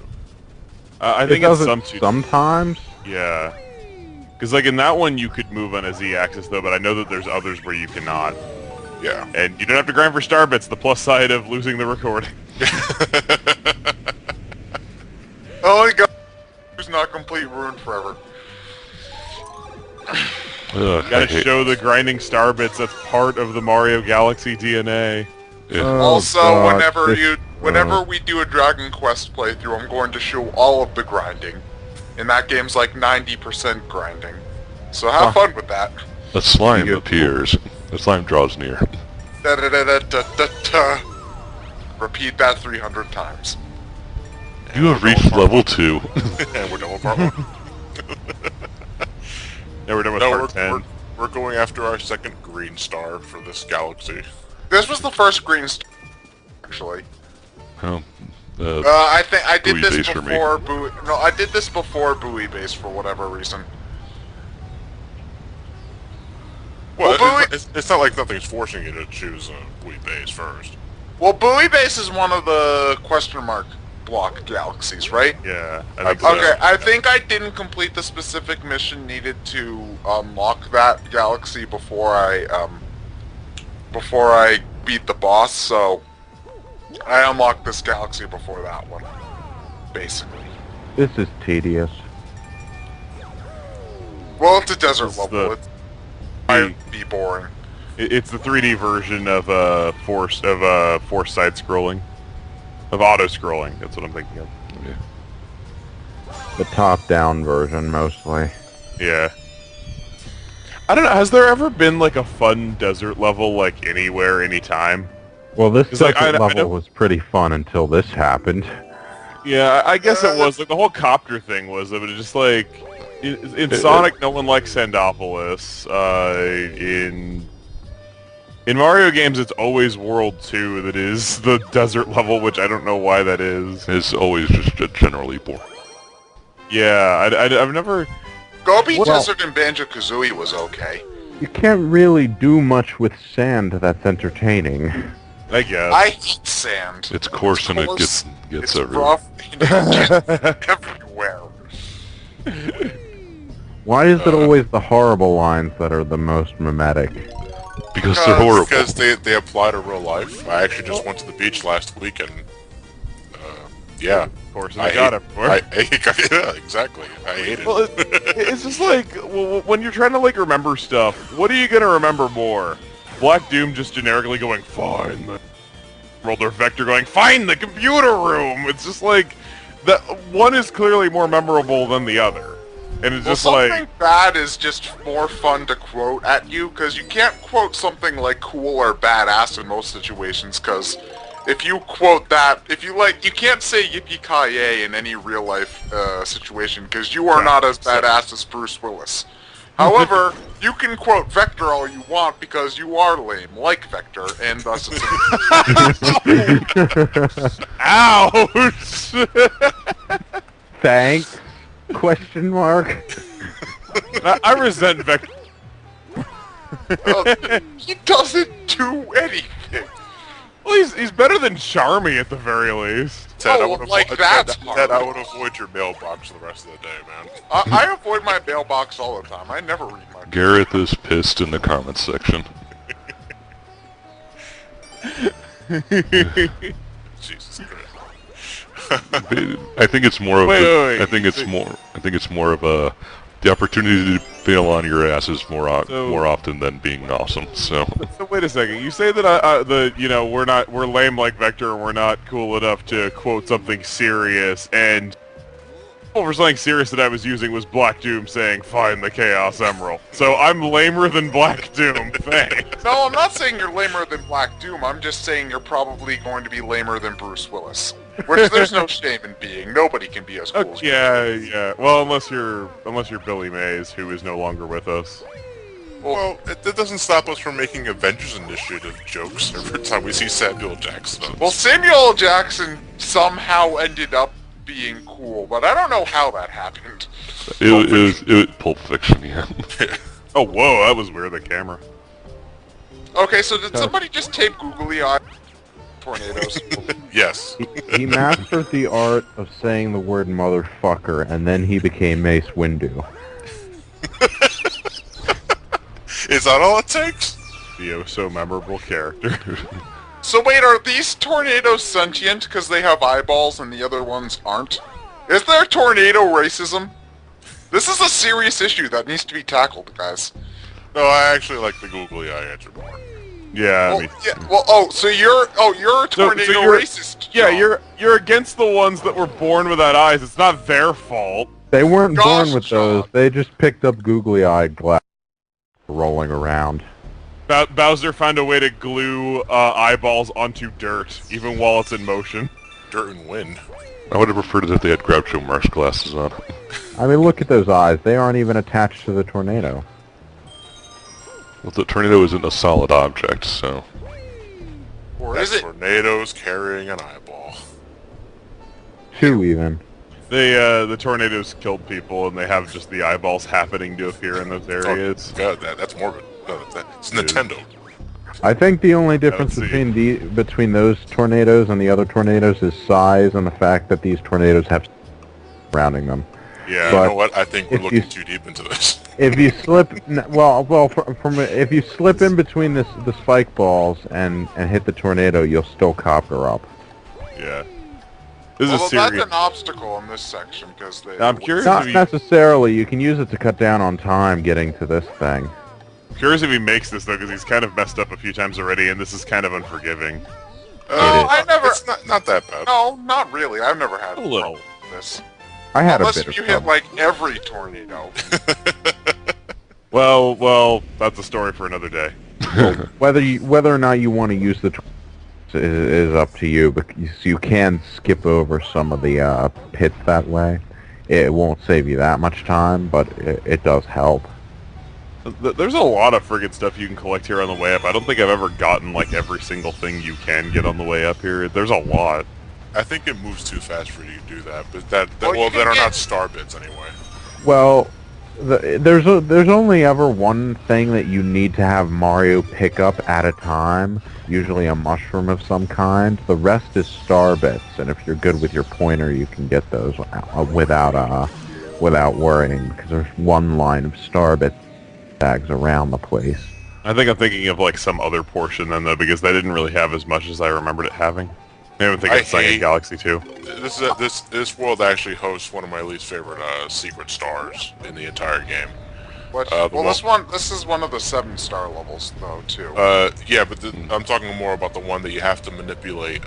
I It think does it's it sometimes. Yeah. Because, like, in that one, you could move on a Z-axis, though, but I know that there's others where you cannot. Yeah. And you don't have to grind for star bits, the plus side of losing the recording. Oh, God, it's not complete, ruined forever. Ugh, I Gotta hate- show the grinding star bits, that's part of the Mario Galaxy DNA. yeah. Also, God, whenever we do a Dragon Quest playthrough, I'm going to show all of the grinding. And that game's like 90% grinding. So have fun with that. A slime appears. The slime draws near. Da-da-da-da-da-da-da. Repeat that 300 times. You have reached level 2. And we're done with part 1. Yeah, we're done with part 10. We're going after our second green star for this galaxy. This was the first green star, actually. Oh, I think I did Bowie this base for me. before Bowie. No, I did this before Bowie base for whatever reason. Well, Bowie- it's not like nothing's forcing you to choose a Wii base first. Well, Bowie base is one of the question mark block galaxies, right? Yeah, I think Okay. so. Okay, I think I didn't complete the specific mission needed to unlock that galaxy before I beat the boss, so I unlocked this galaxy before that one, basically. This is tedious. Well, it's a desert It's level. the- It's might be boring. It's the 3D version of force side scrolling, of auto scrolling. That's what I'm thinking of. The top-down version, mostly. Yeah. I don't know. Has there ever been like a fun desert level like anywhere, anytime? Well, this It's like, second I level know- was pretty fun until this happened. Yeah, I guess it was. Like the whole copter thing was, but it's just like in Sonic, no one likes Sandopolis. In Mario games, it's always World 2 that is the desert level, which I don't know why that is. it's always just generally boring. Yeah, I've never. Gobi Well- Desert and Banjo-Kazooie was okay. You can't really do much with sand that's entertaining. I guess. I hate sand. It's coarse and it coarse, gets It's everywhere. rough. And it gets everywhere. Why is it always the horrible lines that are the most mimetic? Because they're horrible. Because they apply to real life. I actually just went to the beach last week and, yeah. Of course, I got it. Yeah, exactly. I hate it. Well, it's just like when you're trying to like remember stuff. What are you gonna remember more? Black Doom just generically going find the world, or Vector going find the computer room. It's just like that one is clearly more memorable than the other, and it's Well, just something like bad is just more fun to quote at you, because you can't quote something like cool or badass in most situations, because if you quote that, you can't say yippee-ki-yay in any real-life situation, because you are not as badass as Bruce Willis. However, you can quote Vector all you want, because you are lame, like Vector, and thus it's ouch. Thanks? Question mark? I resent Vector. he doesn't do anything. Well, he's better than Charmy at the very least. Ted, Oh, I would like that's Ted, I hard. would avoid your mailbox the rest of the day, man. I avoid my mailbox all the time. I never read my Gareth is pissed in the comments section. Jesus Christ. I think it's more of Wait. I think it's more of a the opportunity to fail on your ass is more often than being awesome. So So wait a second. You say that we're lame like Vector and we're not cool enough to quote something serious, and for something serious that I was using was Black Doom saying find the Chaos Emerald. So I'm lamer than Black Doom. Thanks. No, I'm not saying you're lamer than Black Doom. I'm just saying you're probably going to be lamer than Bruce Willis. Which there's no shame in being. Nobody can be as cool as Yeah. Well, unless you're Billy Mays, who is no longer with us. Well, it doesn't stop us from making Avengers Initiative jokes every time we see Samuel Jackson. Well, Samuel L. Jackson somehow ended up being cool, but I don't know how that happened. it was Pulp Fiction, yeah. Oh, whoa, that was weird, the camera. Okay, so did somebody just tape googly eye tornadoes? Yes. He mastered the art of saying the word motherfucker, and then he became Mace Windu. Is that all it takes? The oh so memorable character. So wait, are these tornadoes sentient because they have eyeballs and the other ones aren't? Is there tornado racism? This is a serious issue that needs to be tackled, guys. No, I actually like the googly eye answer more. Yeah, So you're a tornado you're- racist. Yeah, John. you're against the ones that were born without eyes. It's not their fault. They weren't Gosh, born with those. John. They just picked up googly-eyed glass rolling around. Bowser found a way to glue eyeballs onto dirt, even while it's in motion. Dirt and wind. I would have preferred it if they had Groucho Marx glasses on. I mean, look at those eyes. They aren't even attached to the tornado. Well, the tornado isn't a solid object, so... Or That is it? tornado's carrying an eyeball. Two, even. The tornadoes killed people, and they have just the eyeballs happening to appear in those areas. God, that's morbid. No, it's Nintendo. I think the only difference Let's see. between those tornadoes and the other tornadoes is size and the fact that these tornadoes have surrounding them. Yeah. You But know what? I think we're if looking you- too deep into this. If you slip, if you slip in between the spike balls and hit the tornado, you'll still copper up. Yeah. This Although is serious. that's an obstacle in this section because they. I'm curious Not if he, necessarily. You can use it to cut down on time getting to this thing. curious if he makes this though, because he's kind of messed up a few times already, and this is kind of unforgiving. I never. It's not that bad. No, not really. I've never had A little. problem with this. I had Unless a bit if you of hit trouble. like every tornado. Well, that's a story for another day. Whether or not you want to use the is up to you, but you can skip over some of the pits that way. It won't save you that much time, but it does help. There's a lot of friggin' stuff you can collect here on the way up. I don't think I've ever gotten like every single thing you can get on the way up here. There's a lot. I think it moves too fast for you to do that. But Well, you that can are get- not star bits anyway. Well, there's only ever one thing that you need to have Mario pick up at a time, usually a mushroom of some kind. The rest is star bits, and if you're good with your pointer, you can get those without worrying, because there's one line of star bit tags around the place. I think I'm thinking of like some other portion then though, because they didn't really have as much as I remembered it having. Maybe I'm thinking I of Second hate- Galaxy 2. This world actually hosts one of my least favorite secret stars in the entire game. Which, The this is one of the 7-star levels though too. Yeah, but I'm talking more about the one that you have to manipulate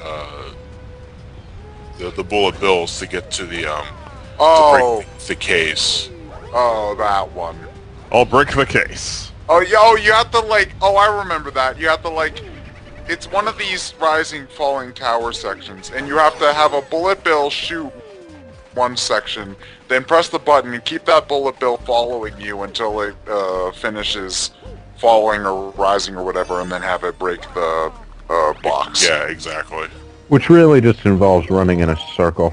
the bullet bills to get to the to break the case. Oh, that one. I'll break the case. Oh, you have to like. Oh, I remember that. You have to like. It's one of these rising, falling tower sections, and you have to have a bullet bill shoot one section, then press the button and keep that bullet bill following you until it finishes falling or rising or whatever, and then have it break the box. Yeah, exactly. Which really just involves running in a circle.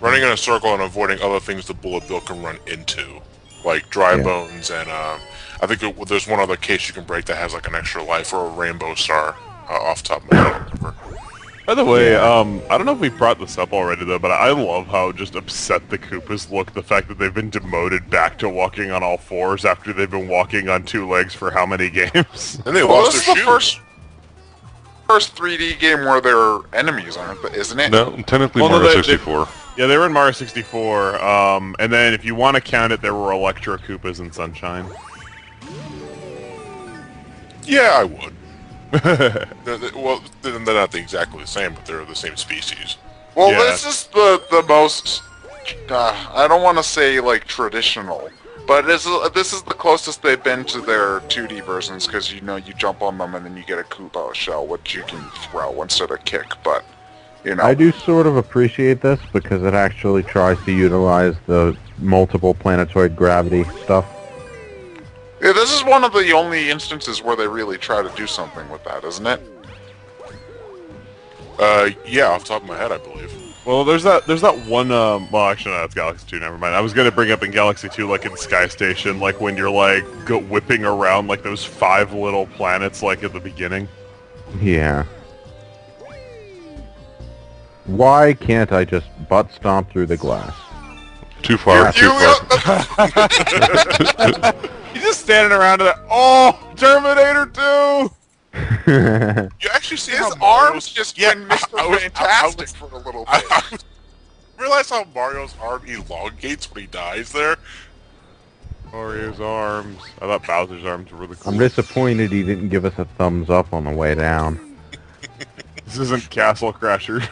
Running in a circle and avoiding other things the bullet bill can run into, like dry Yeah. bones and I think there's one other case you can break that has like an extra life or a rainbow star off the top of my head. I don't remember. By the way, I don't know if we brought this up already though, but I love how just upset the Koopas look, the fact that they've been demoted back to walking on all fours after they've been walking on two legs for how many games? And they Well, lost this their is the shoes. first 3D game where they're enemies, aren't they? Isn't it? No, technically Well, no, Mario they- 64. Yeah, they were in Mario 64, and then if you want to count it, there were Electro Koopas in Sunshine. Yeah, I would. Well, they're not exactly the same, but they're the same species. Well, Yeah. this is the most. I don't want to say like traditional, but this is the closest they've been to their 2D versions because you jump on them and then you get a Koopa shell, which you can throw instead of kick. But I do sort of appreciate this because it actually tries to utilize the multiple planetoid gravity stuff. Yeah, this is one of the only instances where they really try to do something with that, isn't it? Yeah, off the top of my head, I believe. Well, there's that one, well, actually, no, that's Galaxy 2, never mind. I was gonna bring up in Galaxy 2, like, in Sky Station, like, when you're, like, whipping around, like, those 5 little planets, like, at the beginning. Yeah. Why can't I just butt stomp through the glass? Too far, too far. He's just standing around and oh, Terminator 2! You actually see His how arms Mario's just yeah, went Mr. I was- Fantastic for a little bit. Realize how Mario's arm elongates when he dies there? Mario's arms. I thought Bowser's arms were really cool. I'm disappointed he didn't give us a thumbs up on the way down. This isn't Castle Crashers.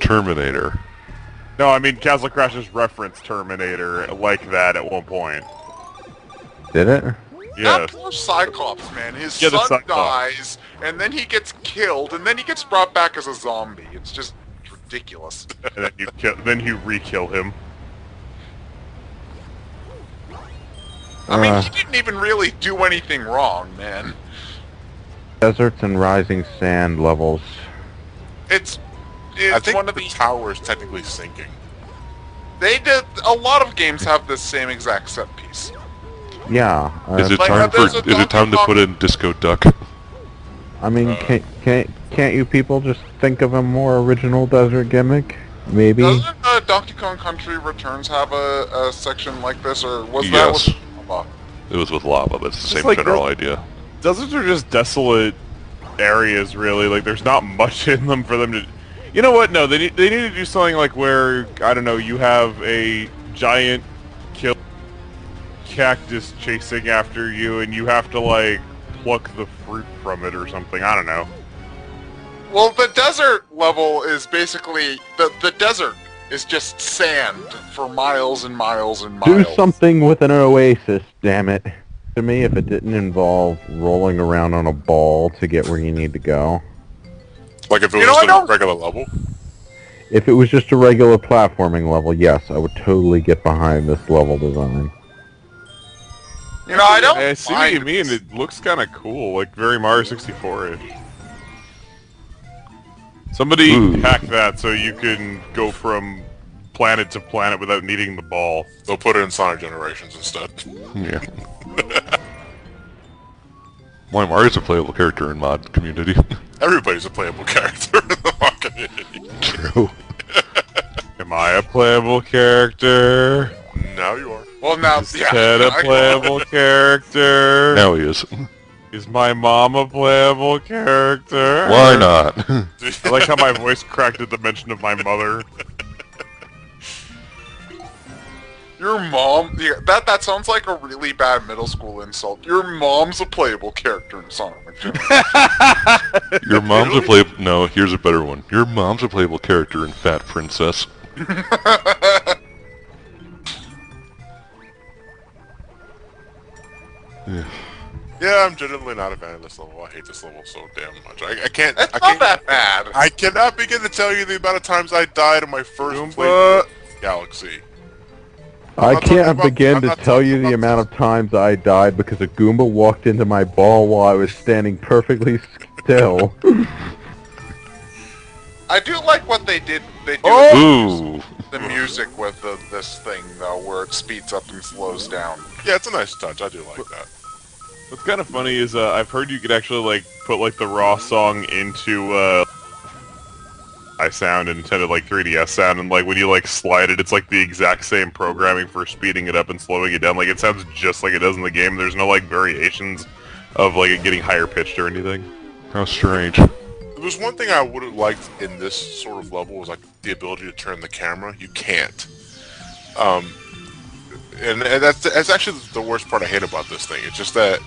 Terminator. No, I mean, Castle Crashers referenced Terminator like that at one point. Did it? Yes. poor Cyclops, man. His Yeah, the son Cyclops. dies, and then he gets killed, and then he gets brought back as a zombie. It's just ridiculous. And then you re-kill him. I mean, he didn't even really do anything wrong, man. Deserts and rising sand levels. It's I think one of the these. tower is technically sinking. They did. A lot of games have this same exact set piece. Yeah. Is it Like, time there's for? a Is it time to Donkey put in Disco Duck? I mean, can't you people just think of a more original desert gimmick? Maybe. Doesn't Donkey Kong Country Returns have a section like this, or was Yes. that with lava? It was with lava, but it's the same like general the- idea. Deserts are just desolate areas, really. Like, there's not much in them for them to... You know what? No, they need to do something like where, I don't know, you have a giant kill cactus chasing after you, and you have to, like, pluck the fruit from it or something. I don't know. Well, the desert level is basically the desert is just sand for miles and miles and miles. Do something with an oasis, damn it. To me, if it didn't involve rolling around on a ball to get where you need to go. Like if it You was know, just I a don't- regular level. If it was just a regular platforming level, yes, I would totally get behind this level design. You know, I don't. I see what you mind mean. this. It looks kind of cool, like very Mario 64-ish. Somebody Ooh. hack that so you can go from planet to planet without needing the ball. They'll put it in Sonic Generations instead. Yeah. Why Mario's a playable character in mod community? Everybody's a playable character in the mod community. True. Am I a playable character? Now you are. Well, now, Is yeah. Ted a playable character? Now he is. Is my mom a playable character? Why not? I like how my voice cracked at the mention of my mother. Your mom. Yeah, that sounds like a really bad middle school insult. Your mom's a playable character in Sonic. Your mom's a play. No, here's a better one. Your mom's a playable character in Fat Princess. Yeah, I'm genuinely not a fan of this level. I hate this level so damn much. I can't. It's I not can't. that bad. I cannot begin to tell you the amount of times I died in my first Goomba. playthrough of Galaxy. I not talking can't about- begin I'm to not tell talking you the about amount of times I died because a Goomba walked into my ball while I was standing perfectly still. I do like what they did. They do Ooh. the music with this thing though, where it speeds up and slows down. Yeah, it's a nice touch. I do like that. What's kind of funny is I've heard you could actually like put like the raw song into iSound and Nintendo like 3DS sound, and like when you like slide it, it's like the exact same programming for speeding it up and slowing it down. Like it sounds just like it does in the game. There's no like variations of like it getting higher pitched or anything. How strange. There's one thing I would have liked in this sort of level was like the ability to turn the camera. You can't. And that's actually the worst part I hate about this thing. It's just that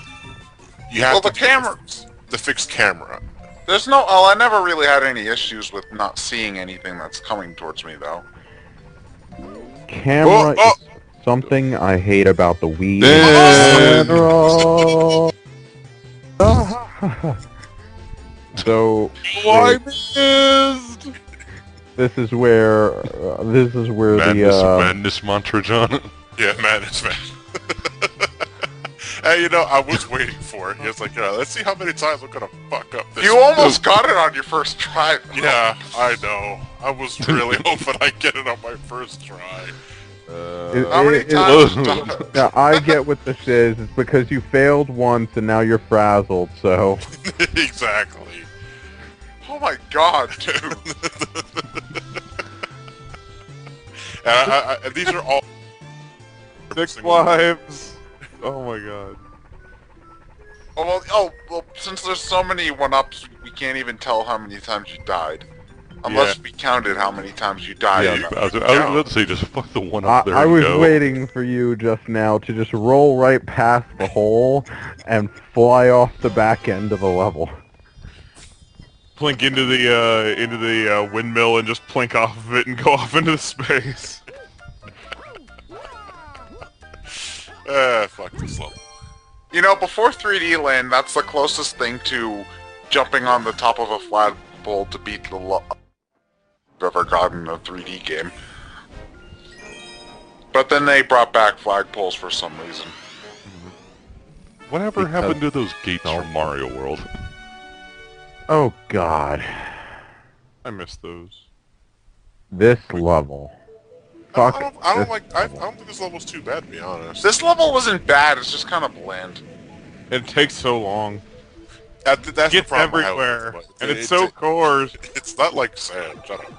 you have Well, the cameras. the fixed camera. There's no. Oh, I never really had any issues with not seeing anything that's coming towards me though. Camera Oh, is something I hate about the Wii. Damn. So Why missed? this is where Madness, the madness mantra, John. Yeah, man, it's man. And you know, I was waiting for it. He was like, "Yeah, let's see how many times I'm gonna fuck up this." You almost got it on your first try. though. Yeah, I know. I was really hoping I'd get it on my first try. How many times? you died? Now I get what this is. It's because you failed once and now you're frazzled. So Exactly. Oh my god, dude. And these are all 6 lives. Oh my god. Well, since there's so many one-ups, we can't even tell how many times you died. Unless we counted how many times you died. Yeah, I was about to say, just fuck the one up there I and was go. waiting for you just now to just roll right past the hole and fly off the back end of the level. Plink into the windmill and just plink off of it and go off into space. fuck this level. You know, before 3D Land, that's the closest thing to jumping on the top of a flagpole to beat the I've ever gotten in a 3D game. But then they brought back flagpoles for some reason. Whatever happened to those gates from Mario World? Oh God. I miss those. This level. Fuck. I don't think this level's too bad, to be honest. This level wasn't bad, it's just kind of bland. It takes so long. That's the It's problem I have with everywhere, it, and it's so coarse. It's not like sand. Shut up.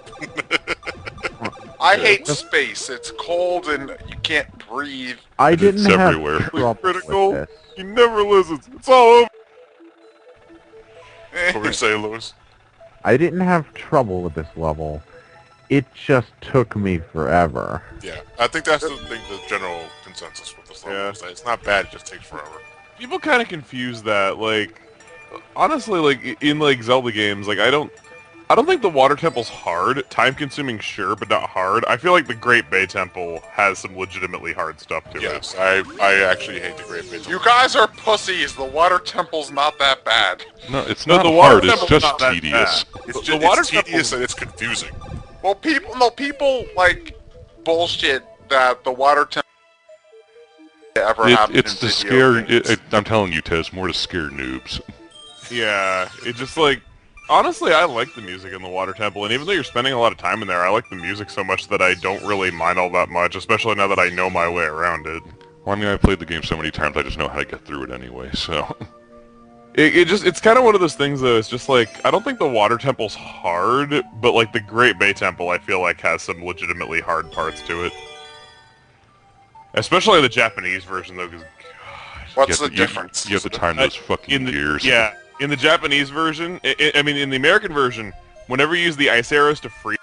I hate space. It's cold and you can't breathe. I didn't have everywhere. trouble Critical. with this. He never listens. It's all over. What were you saying, Lewis? I didn't have trouble with this level. It just took me forever. Yeah, I think that's the general consensus with this level. Yeah. Is that it's not bad, it just takes forever. People kind of confuse that. Like, honestly, like in like Zelda games, like I don't think the Water Temple's hard. Time-consuming, sure, but not hard. I feel like the Great Bay Temple has some legitimately hard stuff to it. Yes, I actually hate the Great Bay Temple. You guys are pussies. The water temple's not that bad. No, it's No, not the water hard, it's temple's just not that tedious. bad. It's The just water it's tedious temple- and it's confusing. Well, people like bullshit that the water temple ever happened It's in to video scare... games. I'm telling you, Tez, more to scare noobs. Yeah, it just like... Honestly, I like the music in the Water Temple, and even though you're spending a lot of time in there, I like the music so much that I don't really mind all that much, especially now that I know my way around it. Well, I mean, I've played the game so many times, I just know how to get through it anyway, so... It's kind of one of those things though, it's just like, I don't think the Water Temple's hard, but like the Great Bay Temple I feel like has some legitimately hard parts to it. Especially the Japanese version though, because... What's the difference? You have to time those fucking gears. Yeah, in the Japanese version, I mean in the American version, whenever you use the ice arrows to freeze,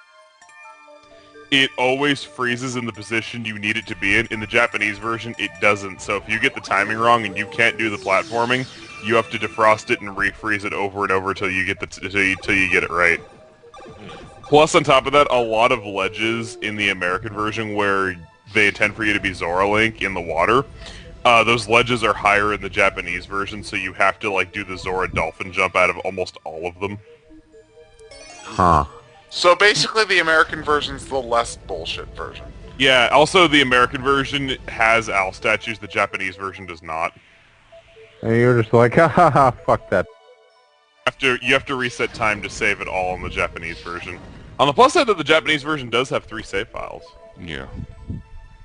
it always freezes in the position you need it to be in. In the Japanese version, it doesn't, so if you get the timing wrong and you can't do the platforming, you have to defrost it and refreeze it over and over till you get till you get it right. Plus, on top of that, a lot of ledges in the American version where they intend for you to be Zora Link in the water, those ledges are higher in the Japanese version, so you have to like do the Zora dolphin jump out of almost all of them. Huh. So basically, the American version's the less bullshit version. Yeah. Also, the American version has owl statues. The Japanese version does not. And you're just like, ha ha ha, fuck that. You have to reset time to save it all in the Japanese version. On the plus side, though, the Japanese version does have 3 save files. Yeah.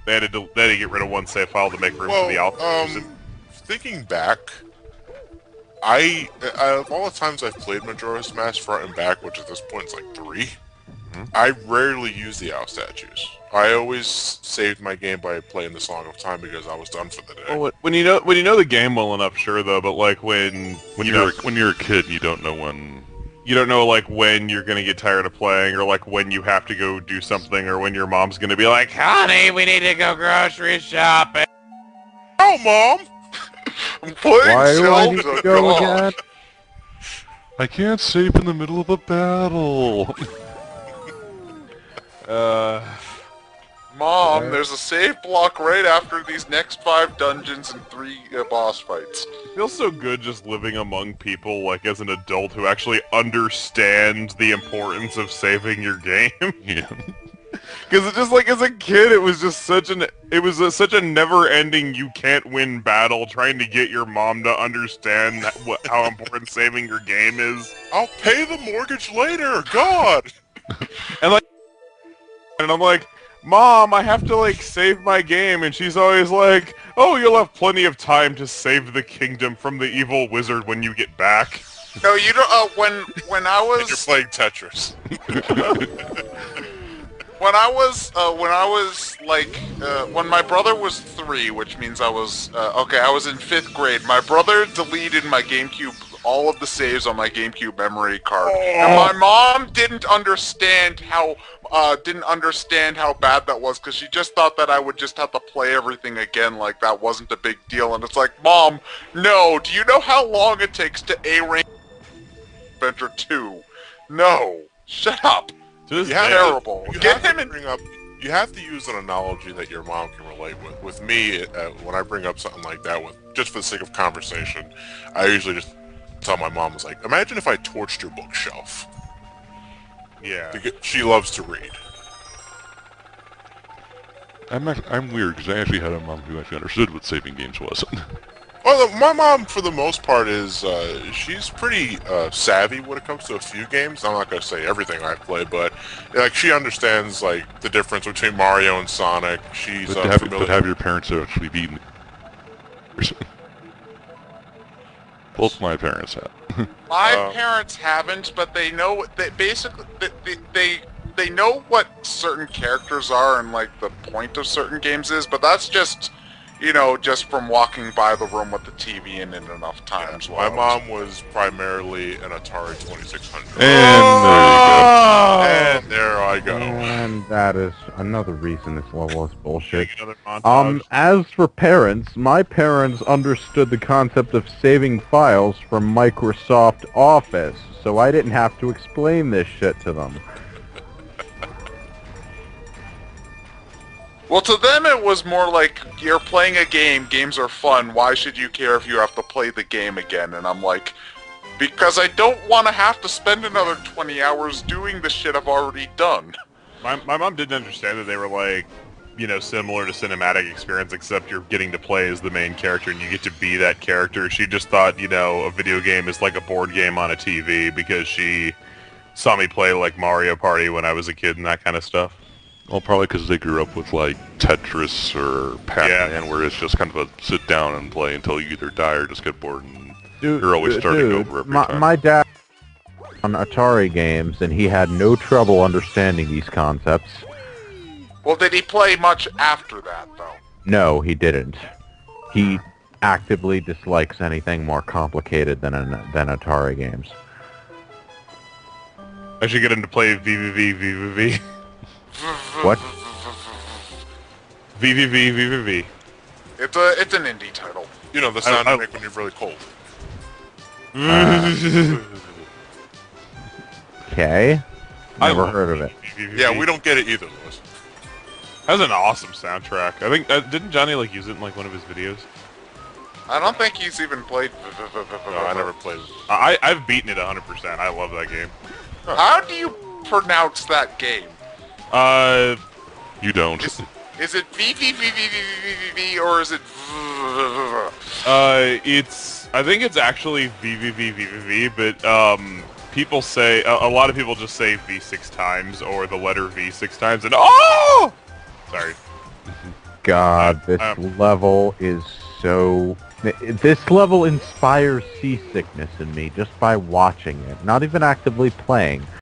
They had to get rid of 1 save file to make room for the owl. Thinking back, I of all the times I've played Majora's Mask front and back, which at this point is like 3, I rarely use the owl statues. I always saved my game by playing the Song of Time because I was done for the day. Well, when you know the game well enough, sure though, but like when You're a kid, you don't know when... You don't know like when you're gonna get tired of playing, or like when you have to go do something, or when your mom's gonna be like, "Honey, we need to go grocery shopping." Oh, Mom! I'm playing Why do I need Zelda. to go God. again? I can't save in the middle of a battle! Mom, there's a save block right after these next 5 dungeons and 3 boss fights. It feels so good just living among people, like as an adult who actually understand the importance of saving your game. Yeah. Because it's just like as a kid, it was just such a never-ending you can't win battle trying to get your mom to understand how important saving your game is. I'll pay the mortgage later! God! And I'm like, Mom, I have to like save my game, and she's always like, oh, you'll have plenty of time to save the kingdom from the evil wizard when you get back. No, you don't. When I And you're was playing Tetris. when my brother was 3, which means I was I was in 5th grade. My brother deleted my GameCube, all of the saves on my GameCube memory card, and my mom didn't understand how bad that was, because she just thought that I would just have to play everything again, like that wasn't a big deal. And it's like, Mom, no. Do you know how long it takes to A-rank Adventure 2? No. Shut up. To this You day, have Terrible. You Get have him to in. bring up. you have to use an analogy that your mom can relate with. With me, when I bring up something like that, just for the sake of conversation, I usually just tell my mom, like, imagine if I torched your bookshelf. Yeah. Because she loves to read. I'm weird because I actually had a mom who actually understood what saving games was. Well, my mom, for the most part, is she's pretty savvy when it comes to a few games. I'm not gonna say everything I play, but like she understands like the difference between Mario and Sonic. She's familiar. But have your parents actually beaten? Both my parents have. My parents haven't, but they know that basically they know what certain characters are and like the point of certain games is, but that's just, you know, just from walking by the room with the TV in it enough times. Yeah, my mom was primarily an Atari 2600. And there you go. And there I go. And that is another reason this level is bullshit. Another montage. As for parents, my parents understood the concept of saving files from Microsoft Office, so I didn't have to explain this shit to them. Well, to them it was more like, you're playing a game, games are fun, why should you care if you have to play the game again? And I'm like, because I don't want to have to spend another 20 hours doing the shit I've already done. My mom didn't understand that they were like, you know, similar to cinematic experience, except you're getting to play as the main character and you get to be that character. She just thought, you know, a video game is like a board game on a TV because she saw me play like Mario Party when I was a kid and that kind of stuff. Well, probably because they grew up with, like, Tetris or Pac-Man, where it's just kind of a sit down and play until you either die or just get bored, and you're always starting over every time. My dad on Atari games, and he had no trouble understanding these concepts. Well, did he play much after that, though? No, he didn't. He actively dislikes anything more complicated than Atari games. I should get him to play VVV. What? VVV. It's an indie title. You know, the sound you make when you're really cold. Okay. Never love heard of it. VVV. Yeah, we don't get it either, Lewis. That was an awesome soundtrack. I think, didn't Johnny like use it in like one of his videos? I don't think he's even played... No, I never played it. I've beaten it 100%. I love that game. How do you pronounce that game? You don't. Is it VVVVVVV or is it... I think it's actually VVVVVV, but people say, a lot of people just say V 6 times or the letter V 6 times, and oh! Sorry. God, this level is so... This level inspires seasickness in me just by watching it, not even actively playing.